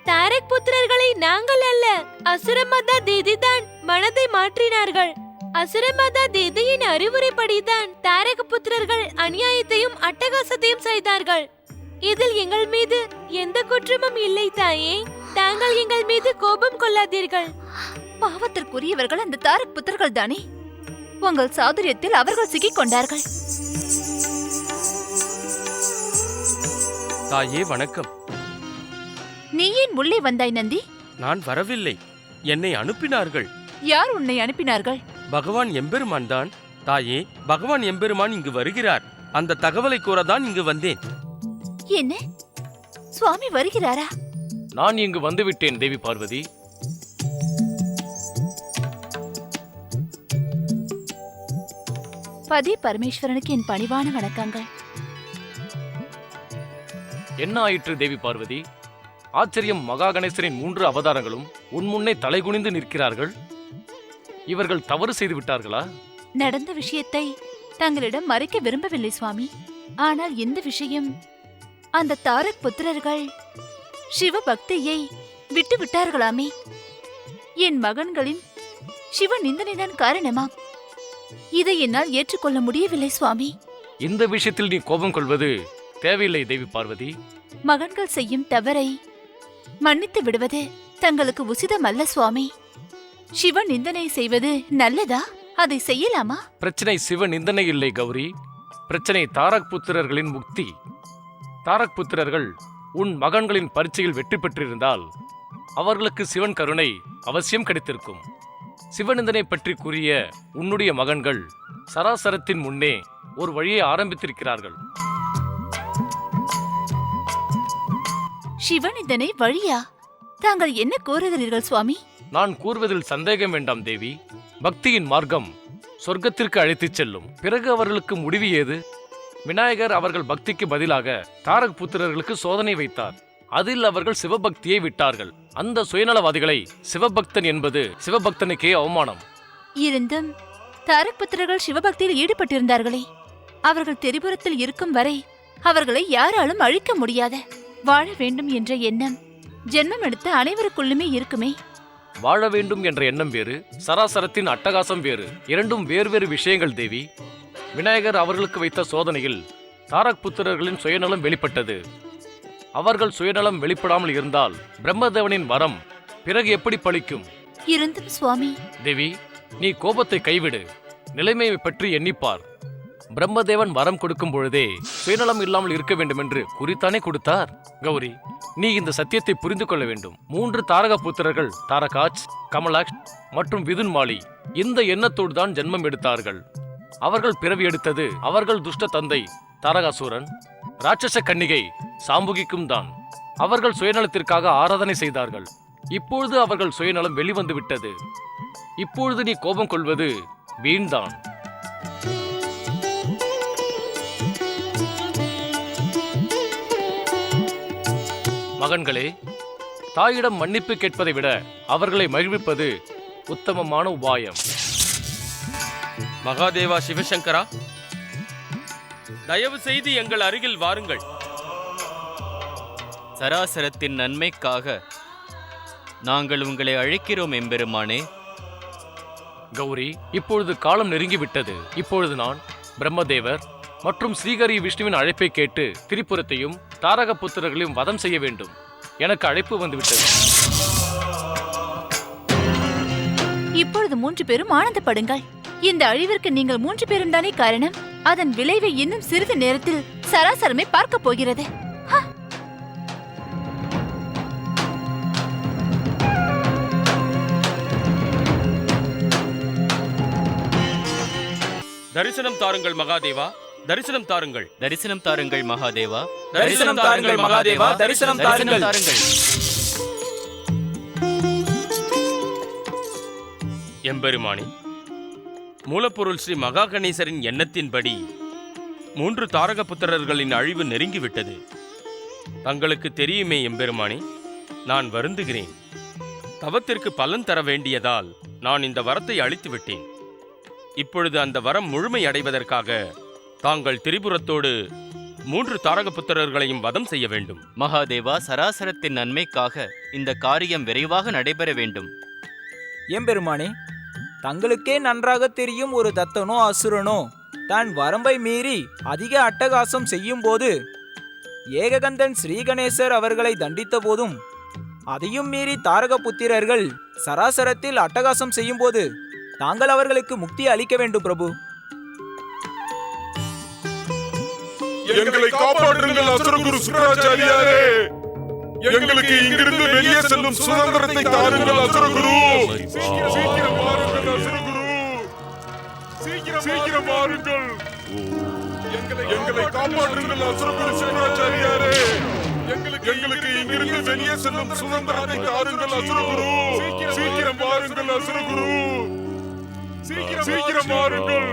தாரக் புத்திரர்களை நாங்கள் அல்ல, அசுரமதா தேதிதான் மனதை மாற்றினார்கள். அசுரமதா தேதியின் அறிவுரைப்படிதான் தாரக புத்திரர்கள் அநியாயத்தையும் அட்டகாசத்தையும் செய்தார்கள். இதில் எங்கள் மீது எந்த குற்றமும் இல்லை தாயே. தாங்கள் எங்கள் மீது கோபம் கொள்ளாதீர்கள். பாவத்திற்குரியவர்கள் அந்த தாரக் புத்திரர்கள் தானே. உங்கள் சாதுரியத்தில் அவர்கள் சிக்கிக் கொண்டார்கள். தாயே வணக்கம். நீ ஏன் உள்ளே வந்தாய் நந்தி? நான் வரவில்லை, என்னை அனுப்பினார்கள். யார் உன்னை அனுப்பினார்கள்? பகவான் எம்பெருமான் தான். தாயே, பகவான் எம்பெருமான் இங்கு வருகிறார். அந்த தகவலை கூறதான் இங்கு வந்தேன். என்ன, சுவாமி வருகிறாரா? நான் இங்கு வந்துவிட்டேன் தேவி பார்வதி. பதி பரமேஸ்வரனுக்கு என் பணிவான வணக்கங்கள். என்ன ஆயிற்று தேவி பார்வதி? ஆச்சரியம், மகா கணேசரின் 3 அவதாரங்களும் உன் முன்னே தலைகுனிந்து நிற்கிறார்கள். இவர்கள் தவறு செய்து விட்டார்களா? நடந்த விஷயத்தை தங்களிடம் மறைக்க விரும்பவில்லை சுவாமி. ஆனால் இந்த விஷயம், அந்த தாரக் புத்திரர்கள் சிவபக்தியை விட்டு விட்டார்களாமே. என் மகன்களின் சிவ நிந்தனைதான் காரணமாம். இதை என்னால் ஏற்றுக்கொள்ள முடியவில்லை சுவாமி. இந்த விஷயத்தில் நீ கோபம் கொள்வது தேவையில்லை தேவி பார்வதி. மகன்கள் செய்யும் தவறை மன்னித்து விடுவது தங்களுக்கு உசிதம் அல்ல சுவாமி. சிவ நிந்தனை செய்வது நல்லதா? அதை செய்யலாமா? பிரச்சனை சிவ நிந்தனை இல்லை கௌரி, பிரச்சனை தாரக் புத்திரர்களின் முக்தி. தாரக் புத்திரர்கள் உன் மகன்களின் பரீட்சையில் வெற்றி பெற்றிருந்தால் அவர்களுக்கு சிவன் கருணை அவசியம் கிடைத்திருக்கும். சிவநிந்தனை பற்றி கூறிய உன்னுடைய மகன்கள் சராசரத்தின் முன்னே ஒரு வழியை ஆரம்பித்திருக்கிறார்கள். சிவனிந்தனை வழியா? தாங்கள் என்ன கோருகிறீர்கள் சுவாமி? நான் கூறுவதில் சந்தேகம் வேண்டாம் தேவி. பக்தியின் மார்க்கம் சொர்க்கத்திற்கு அழைத்துச் செல்லும். பிறகு அவர்களுக்கு முடிவு ஏது? விநாயகர் அவர்கள் பக்திக்கு பதிலாக தாரக் புத்திரர்களுக்கு சோதனை வைத்தார். அதில் அவர்கள் சிவபக்தியை விட்டார்கள். அந்த சுயநலவாதிகளை சிவபக்தன் என்பது சிவபக்தனுக்கே அவமானம். இருந்தும் தாரக் புத்திரர்கள் சிவபக்தியில் ஈடுபட்டிருந்தார்களே. அவர்கள் திரிபுரத்தில் இருக்கும் வரை அவர்களை யாராலும் அழிக்க முடியாத வாழ வேண்டும் என்ற எண்ணம் ஜென்மம் எடுத்த அனைவருக்குள்ளுமே இருக்குமே. வாழ வேண்டும் என்ற எண்ணம் வேறு, சராசரத்தின் அட்டகாசம் வேறு. இரண்டும் வேறு விஷயங்கள் தேவி. விநாயகர் அவர்களுக்கு வைத்த சோதனையில் தாரக் புத்திரர்களின் சுயநலம் வெளிப்பட்டது. அவர்கள் சுயநலம் வெளிப்படாமல் இருந்தால் பிரம்மதேவனின் வரம் பிறகு எப்படி பலிக்கும்? இருந்தும் சுவாமி. தேவி, நீ கோபத்தை கைவிடு. நிலைமையை பற்றி எண்ணிப்பார். பிரம்மதேவன் வரம் கொடுக்கும் பொழுதே சுயநலம் இல்லாமல் இருக்க வேண்டும் என்று குறித்தானே கொடுத்தார். கௌரி, நீ இந்த சத்தியத்தை புரிந்து கொள்ள வேண்டும். 3 தாரக புத்திரர்கள் தாரகாச், கமலாக்ஷ் மற்றும் விதுன்மாலி இந்த எண்ணத்தோடு தான் ஜென்மம் எடுத்தார்கள். அவர்கள் பிறவி எடுத்தது அவர்கள் துஷ்ட தந்தை தாரகாசூரன், ராட்சச கன்னிகை சாம்புகிக்கும் தான். அவர்கள் சுயநலத்திற்காக ஆராதனை செய்தார்கள். இப்பொழுது அவர்கள் சுயநலம் வெளிவந்து விட்டது. இப்பொழுது நீ கோபம் கொள்வது வீண்தான். மகன்களே, தாயிடம் மன்னிப்பு கேட்பதை விட அவர்களை மகிழ்விப்பது உத்தமமான உபாயம். மகாதேவா சிவசங்கரா, தயவு செய்து எங்கள் அருகில் வாருங்கள். சராசரத்தின் நன்மைக்காக நாங்கள் உங்களை அழைக்கிறோம் எம்பெருமானே. கௌரி, இப்பொழுது காலம் நெருங்கிவிட்டது. இப்பொழுது நான் பிரம்மதேவர் மற்றும் ஸ்ரீஹரி விஷ்ணுவின் அழைப்பை கேட்டு திரிபுரத்தையும் தாரக புத்திரர்களையும் வதம் செய்ய வேண்டும். எனக்கு அழைப்பு வந்துவிட்டது. இப்பொழுது 3 பேரும் ஆனந்தப்படுங்கள். இந்த அழிவிற்கு நீங்கள் 3 பேரும் தானே காரணம். அதன் விளைவை இன்னும் சிறிது நேரத்தில் சராசரமே பார்க்க போகிறது. தரிசனம் தாருங்கள் மகாதேவா, தரிசனம் தாருங்கள். தரிசனம் தாருங்கள் மகாதேவா. தரிசனம் தாருங்கள் மகாதேவா, தரிசனம் தாருங்கள். எம்பெருமானே, மூலப்பொருள் ஸ்ரீ மகா கணேசரின் எண்ணத்தின்படி 3 தாரக புத்திரர்களின் அழிவு நெருங்கிவிட்டது. தங்களுக்கு தெரியுமே எம்பெருமானே, நான் வருந்துகிறேன். தவத்திற்கு பலன் தர வேண்டியதால் நான் இந்த வரத்தை அளித்து விட்டேன். இப்பொழுது அந்த வரம் முழுமை அடைவதற்காக தாங்கள் திரிபுரத்தோடு 3 தாரக புத்திரர்களையும் வதம் செய்ய வேண்டும். மகாதேவா, சராசரத்தின் நன்மைக்காக இந்த காரியம் விரைவாக நடைபெற வேண்டும். எம்பெருமானே, தங்களுக்கே நன்றாக தெரியும், ஒரு தத்தனோ அசுரனோ தான் வரம்பை மீறி அதிக அட்டகாசம் செய்யும் போது ஏககந்தன் ஸ்ரீகணேசர் அவர்களை தண்டித்த போதும், அதையும் மீறி தாரக புத்திரர்கள் சராசரத்தில் அட்டகாசம் செய்யும் போது தாங்கள் அவர்களுக்கு முக்தி அளிக்க வேண்டும் பிரபு. எங்களை காப்பாற்றுங்கள் அசுரகுரு சுக்கராச்சாரியாரே. எங்களுக்கு இங்கிருந்து வெளியே செல்லும் சுதந்திரத்தை தாருங்கள் அசுரகுரு. சீக்கிரம் வாருங்கள் அசுரகுரு, சீக்கிரம் வாருங்கள். எங்களை காப்பாற்றுங்கள் அசுரகுரு சுக்கராச்சாரியாரே. எங்களுக்கு இங்கிருந்து வெளியே செல்லும் சுதந்திரத்தை தாருங்கள் அசுரகுரு. சீக்கிரம் வாருங்கள் அசுரகுரு, சீக்கிரம் வாருங்கள்.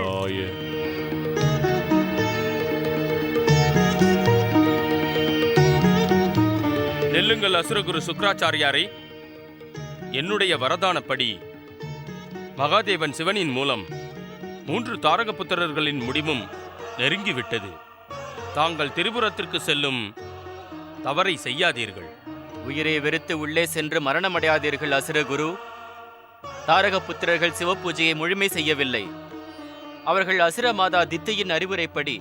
நெல்லுங்கள் அசுரகுரு சுக்கராச்சாரியாரே. என்னுடைய வரதானப்படி மகாதேவன் சிவனின் மூலம் 3 தாரக புத்திரர்களின் முடிவும் நெருங்கிவிட்டது. தாங்கள் திரிபுரத்திற்கு செல்லும் தவறை செய்யாதீர்கள். உயிரை வெறுத்து உள்ளே சென்று மரணமடையாதீர்கள் அசுரகுரு. தாரக புத்திரர்கள் சிவபூஜையை முழுமை செய்யவில்லை. அவர்கள் அசுர மாதா தித்தியின் அறிவுரைப்படி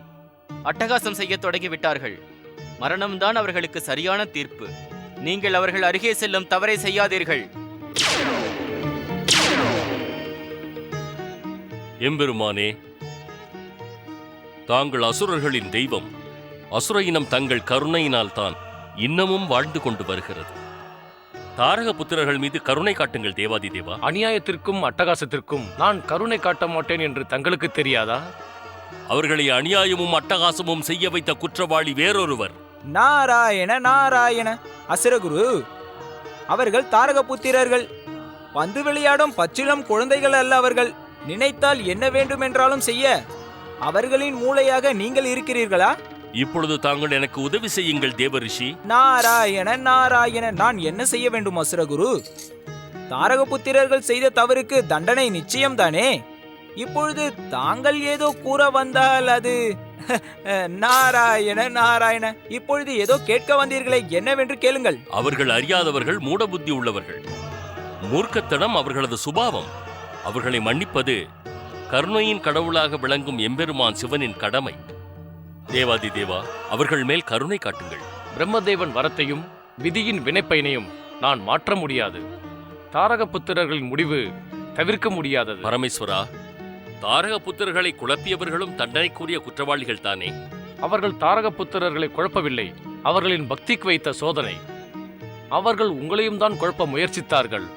அட்டகாசம் செய்ய தொடங்கிவிட்டார்கள். மரணம்தான் அவர்களுக்கு சரியான தீர்ப்பு. நீங்கள் அவர்கள் அருகே செல்லும் தவறை செய்யாதீர்கள். எம்பெருமானே, தாங்கள் அசுரர்களின் தெய்வம். அசுர இனம் தங்கள் கருணையினால் தான் இன்னமும் வாழ்ந்து கொண்டு வருகிறது. தாரக புத்திரர்கள் மீது கருணை காட்டுங்கள் தேவாதி தேவா. அநியாயத்திற்கும் அட்டகாசத்திற்கும் நான் கருணை காட்ட மாட்டேன் என்று தங்களுக்கு தெரியாதா? அவர்களை அநியாயமும் அட்டகாசமும் செய்ய வைத்த குற்றவாளி வேறொருவர். நாராயண நாராயண. அசுரகுரு, அவர்கள் தாரக புத்திரர்கள். பந்து விளையாடும் பச்சிளம் குழந்தைகள் அல்ல அவர்கள். நினைத்தால் என்ன வேண்டுமென்றாலும் செய்ய அவர்களின் மூளையாக நீங்கள் இருக்கிறீர்களா? இப்பொழுது தாங்கள் எனக்கு உதவி செய்யுங்கள் தேவரிஷி. நாராயண நாராயண. நான் என்ன செய்ய வேண்டும் அசுரகுரு? தாரக புத்திரர்கள் செய்த தவறுக்கு தண்டனை நிச்சயம்தானே. இப்பொழுது தாங்கள் ஏதோ கூற வந்தால் அது நாராயண நாராயண. இப்பொழுது ஏதோ கேட்க வந்தீர்களே, என்னவென்று கேளுங்கள். அவர்கள் அறியாதவர்கள், மூடபுத்தி உள்ளவர்கள். மூர்க்கத்தனம் அவர்களது சுபாவம். அவர்களை மன்னிப்பது கருணையின் கடவுளாக விளங்கும் எம்பெருமான் சிவனின் கடமை. தேவாதி தேவா, அவர்கள் மேல் கருணை காட்டுங்கள். பிரம்மதேவன் வரத்தையும் விதியின் வினைப்பயனையும் நான் மாற்ற முடியாது. தாரக புத்திரர்களின் முடிவு தவிர்க்க முடியாதது. பரமேஸ்வரா, தாரக புத்திரர்களை குழப்பியவர்களும் தண்டனைக்குரிய குற்றவாளிகள் தானே? அவர்கள் தாரக புத்திரர்களை குழப்பவில்லை, அவர்களின் பக்திக்கு வைத்த சோதனை. அவர்கள் உங்களையும் தான் குழப்ப முயற்சித்தார்கள்,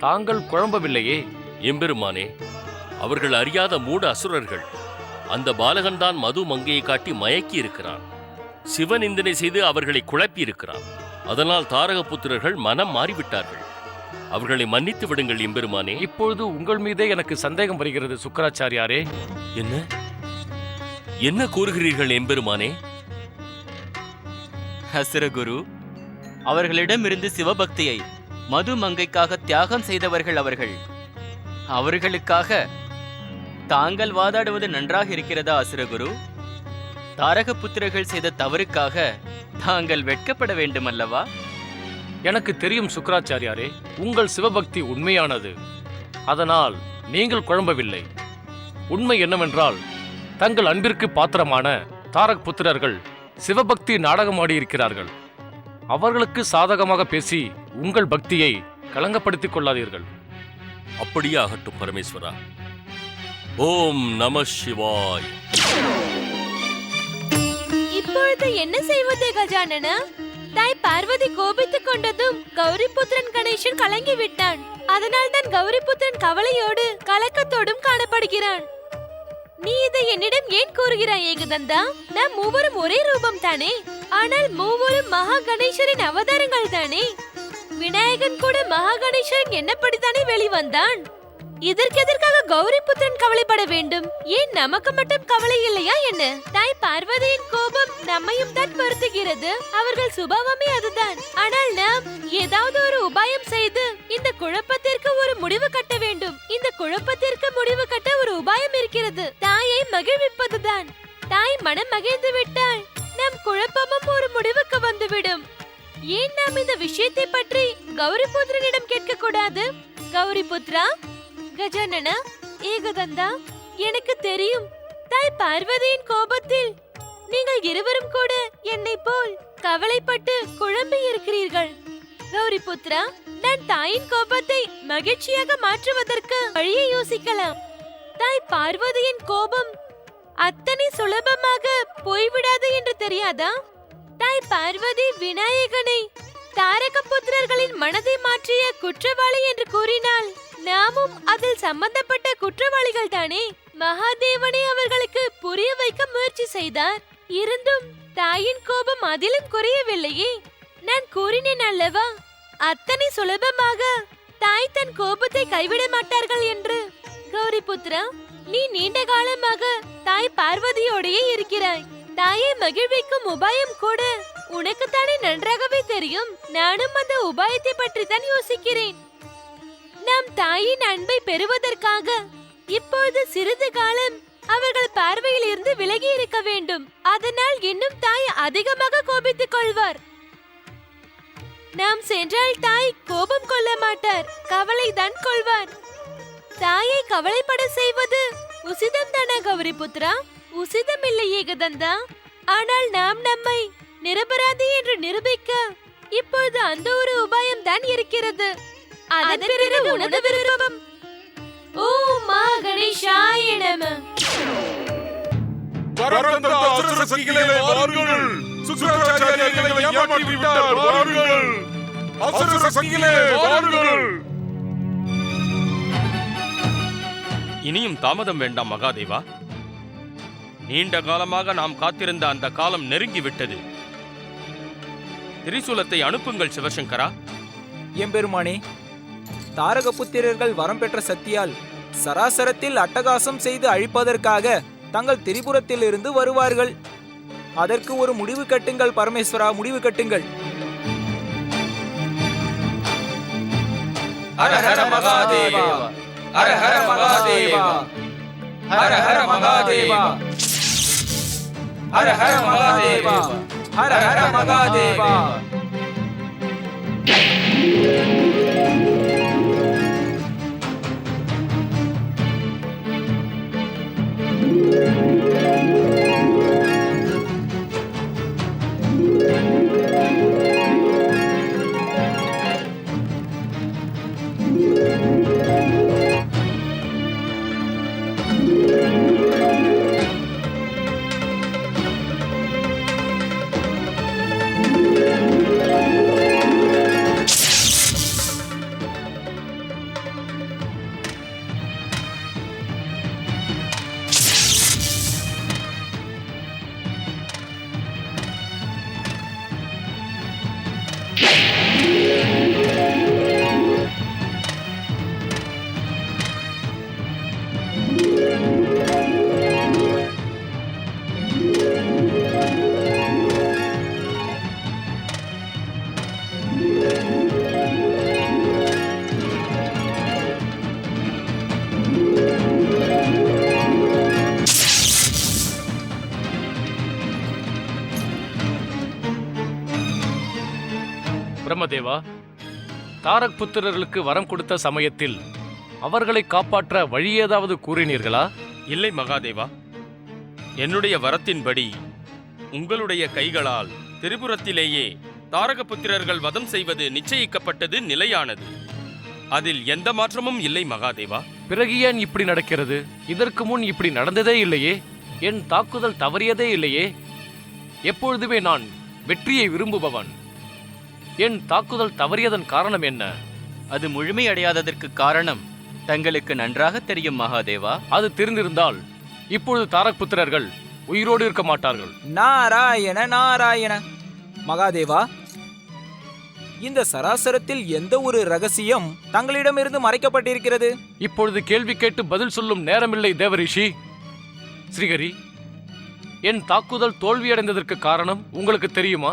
தாங்கள் குழம்பவில்லையே. எம்பெருமானே, அவர்கள் அறியாத மூட அசுரர்கள். அந்த பாலகன்தான் மது மங்கையை காட்டி மயக்கி இருக்கிறான். சிவநிந்தனை செய்து அவர்களை குழப்பி இருக்கிறான். அதனால் தாரக புத்திரர்கள் மனம் மாறிவிட்டார்கள். அவர்களை மன்னித்து விடுங்கள் எம்பெருமானே. இப்பொழுது உங்கள் மீதே எனக்கு சந்தேகம் வருகிறது சுக்கராச்சாரியாரே. என்ன கூறுகிறீர்கள் எம்பெருமானே? அசுரகுரு, அவர்களிடமிருந்து சிவபக்தியை மது மங்கைக்காக தியாகம் செய்தவர்கள் அவர்கள். அவர்களுக்காக தாங்கள் வாதாடுவது நன்றாக இருக்கிறதா அசுரகுரு? தாரக புத்திரர்கள் செய்த தவறுக்காக தாங்கள் வெட்கப்பட வேண்டும் அல்லவா? எனக்கு தெரியும் சுக்கராச்சாரியாரே, உங்கள் சிவபக்தி உண்மையானது. அதனால் நீங்கள் குழம்பவில்லை. உண்மை என்னவென்றால், தங்கள் அன்பிற்கு பாத்திரமான தாரக புத்திரர்கள் சிவபக்தி நாடகமாடி இருக்கிறார்கள். அவர்களுக்கு சாதகமாக பேசி உங்கள் பக்தியை களங்கப்படுத்திக் கொள்ளாதீர்கள். அப்படியே ஆகட்டும் பரமேஸ்வரா. ஓம் நம சிவாய். இப்பொழுது என்ன செய்வது கஜானனா? தாய் பார்வதி கோபித்துக் கொண்டதும் கௌரிபுத்திரன் கணேசன் கலங்கி விட்டான். அதனால் தான் கௌரிபுத்திரன் கவலையோடு கலக்கத்தோடும் காணப்படுகிறான். நீ இதை என்னிடம் ஏன் கூறுகிறாய் ஏகதந்தா? நாம் மூவரும் ஒரே ரூபம் தானே? ஆனால் மூவரும் மகா கணேசரின் அவதாரங்கள் தானே? விநாயகன் கூட மகா கணேசரின் என்னப்படித்தானே வெளிவந்தான். இதற்கு எதற்காக கௌரிபுத்திரன் கவலைப்பட வேண்டும்? ஏன் நமக்கு மட்டும் கவலை இல்லையா என்ன? தாய் பார்வதியின் கோபம் நம்மையும் தான் வருத்துகிறது. அவர்கள் சுபாவமே அதுதான். ஆனால் நாம் ஏதாவது ஒரு உபாயம் செய்து இந்த குழப்பத்திற்கு ஒரு முடிவு கட்ட வேண்டும். இந்த குழப்பத்திற்கு முடிவு கட்ட ஒரு உபாயம் இருக்கிறது. தாயை மகிழ்விப்பதுதான். தாய் மனம் மகிழ்ந்து விட்டால் நம் குழப்பமும் ஒரு முடிவுக்கு வந்துவிடும். ஏன் நாம் இந்த விஷயத்தை பற்றி கௌரிபுத்திரனிடம் கேட்க கூடாது? கௌரிபுத்ரா, கஜானனா, ஏகதந்தா, எனக்கு தெரியும் தாய் பார்வதியின் கோபத்தில் நீங்கள் இருவரும் கூட என்னை போல் கவலைப்பட்டு குழம்பி இருக்கிறீர்கள். கௌரிபுத்ரா, நான் தாயின் கோபத்தை மகிழ்ச்சியாக மாற்றுவதற்கு வழியை யோசிக்கலாம். தாய் பார்வதியின் கோபம் அத்தனை சுலபமாக போய்விடாது என்று தெரியாதா? தாய் பார்வதி விநாயகனை தாரகபுத்திரர்களின் மனதை மாற்றிய குற்றவாளி என்று கூறினால் நாமும் அதில் சம்பந்தப்பட்ட குற்றவாளிகள் தானே? மகாதேவனே அவர்களுக்கு புரிய வைக்க முயற்சி செய்தார். இருந்தும் தாயின் கோபம் அதிலும் குறையவில்லையே. நான் கூறினேன் அல்லவா, அத்தனை சுலபமாக தாய் தன் கோபத்தை கைவிட மாட்டார்கள் என்று. கௌரிபுத்ரா, நீ நீண்ட காலமாக தாய் பார்வதியோடையே இருக்கிறாய். தாயை மகிழ்விக்கும் உபாயம் கூட உனக்குத்தானே நன்றாகவே தெரியும். நானும் அந்த உபாயத்தை பற்றி தான் யோசிக்கிறேன். நாம் தாயின் அன்பை பெறுவதற்காக இப்போது சிறிது காலம் அவர்கள் பார்வையில் இருந்து விலகி இருக்க வேண்டும். அதனால் இன்னும் தாய் அதிகமாக கோபித்துக் கொள்வார். நாம் சென்றால் தாய் கோபம் கொள்ள மாட்டார், கவலைதான் கொள்வார். தாயை கவலைப்பட செய்வது உசிதம் தானா கௌரிபுத்ரா? உசிதம் இல்லை ஏகதந்தா. ஆனால் நாம் நம்மை நிரபராதி என்று நிரூபிக்க இப்போது அந்த ஒரு உபாயம் தான் இருக்கிறது. அதன் பிறகு உனது விருப்பம். ஓம் மா கணேசாய நம. பரந்தந்த அசுர சக்திகளே வாருங்கள். சுக்ராச்சாரியர்களை ஏமாற்றி விட்டார், வாருங்கள். அசுர சக்திகளே வாருங்கள். இனியும் தாமதம் வேண்டாம் மகாதேவா. நீண்ட காலமாக நாம் காத்திருந்த அந்த காலம் நெருங்கி விட்டது. திரிசூலத்தை அனுப்புங்கள் சிவசங்கரா. எம்பெருமானே, தாரகபுத்திரர்கள் வரம் பெற்ற சக்தியால் சராசரத்தில் அட்டகாசம் செய்து அழிப்பதற்காக தங்கள் திரிபுரத்தில் இருந்து வருவார்கள். அதற்கு ஒரு முடிவு கட்டுங்கள் பரமேஸ்வரா, முடிவு கட்டுங்கள். ஹர ஹர மகாதேவா, ஹர ஹர மகாதேவா, ஹர ஹர மகாதேவா, ஹர ஹர மகாதேவா, ஹர ஹர மகாதேவா. பிரம்மதேவா, தாரக் புத்திரர்களுக்கு வரம் கொடுத்த சமயத்தில் அவர்களை காப்பாற்ற வழி ஏதாவது கூறினீர்களா? இல்லை மகாதேவா. என்னுடைய வரத்தின்படி உங்களுடைய கைகளால் திரிபுரத்திலேயே தாரகபுத்திரர்கள் வதம் செய்வது நிச்சயிக்கப்பட்டது, நிலையானது. அதில் எந்த மாற்றமும் இல்லை மகாதேவா. பிறகு ஏன் இப்படி நடக்கிறது? இதற்கு முன் இப்படி நடந்ததே இல்லையே. என் தாக்குதல் தவறியதே இல்லையே. எப்பொழுதுமே நான் வெற்றியை விரும்புபவன். என் தாக்குதல் தவறியதன் காரணம் என்ன? அது முழுமையடையாததற்கு காரணம் தங்களுக்கு நன்றாக தெரியும் மகாதேவா. அது தெரிந்திருந்தால் இப்பொழுது தாரக் புத்திரர்கள் உயிரோடு இருக்க மாட்டார்கள். நாராயண நாராயண. மகாதேவா, இந்த சராசரத்தில் எந்த ஒரு ரகசியம் தங்களிடமிருந்து மறைக்கப்பட்டிருக்கிறது? இப்பொழுது கேள்வி கேட்டு பதில் சொல்லும் நேரமில்லை தேவரிஷி. ஸ்ரீஹரி, என் தாக்குதல் தோல்வியடைந்ததற்கு காரணம் உங்களுக்கு தெரியுமா?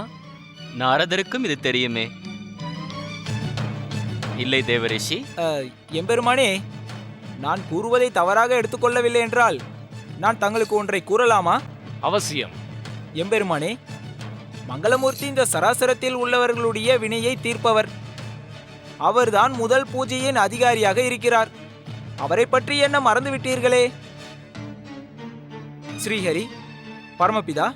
நாரதருக்கும் இது தெரியுமே. இல்லை தேவரிஷி. எம்பெருமானே, நான் கூறுவதை தவறாக எடுத்துக்கொள்ளவில்லை என்றால் நான் தங்களுக்கு ஒன்றை கூறலாமா? அவசியம். எம்பெருமானே, மங்களமூர்த்தி இந்த சராசரத்தில் உள்ளவர்களுடைய வினையை தீர்ப்பவர். அவர்தான் முதல் பூஜையின் அதிகாரியாக இருக்கிறார். அவரை பற்றி என்ன மறந்துவிட்டீர்களே? ஸ்ரீஹரி, பரமபிதா,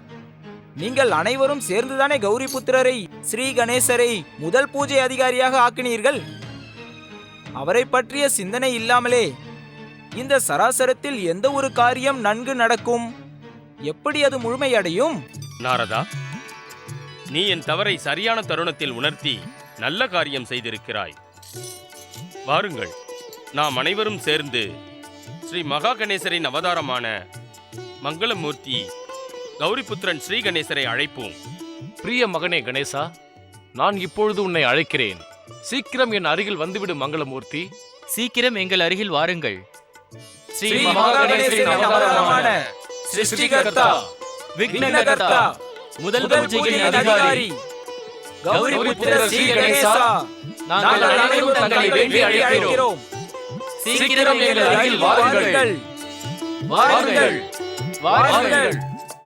நீங்கள் அனைவரும் சேர்ந்துதானே கௌரி புத்திரரை, ஸ்ரீ கணேசரை முதல் பூஜை அதிகாரியாக ஆக்கினீர்கள். அவரை பற்றிய சிந்தனை இல்லாமலே இந்த சராசரத்தில் எந்த ஒரு காரியம் நன்கு நடக்கும்? எப்படி அது முழுமையடையும்? நாரதா, நீ என் தவறை சரியான தருணத்தில் உணர்த்தி நல்ல காரியம் செய்திருக்கிறாய். வாருங்கள், நாம் அனைவரும் சேர்ந்து ஸ்ரீ மகா கணேசரின் அவதாரமான மங்களமூர்த்தி கௌரிபுத்திரன் ஸ்ரீ கணேசரை அழைப்போம். பிரிய மகனே கணேசா, நான் இப்பொழுது உன்னை அழைக்கிறேன். சீக்கிரம் என் அருகில் வந்துவிடு மங்களமூர்த்தி. சீக்கிரம் எங்கள் அருகில் வாருங்கள். ஸ்ரீ மகா கணேசரின் அவதாரமான சிருஷ்டிகர்த்தா, விக்னகர்த்தா, முதல் பூஜையின் அதிகாரி கௌரிபுத்திர ஸ்ரீ கணேசா, நாங்கள் அனைவரும் தங்களை வேண்டி அழைக்கிறோம். சீக்கிரம் எங்கள் அருகில் வாருங்கள். வாருங்கள், வாருங்கள்.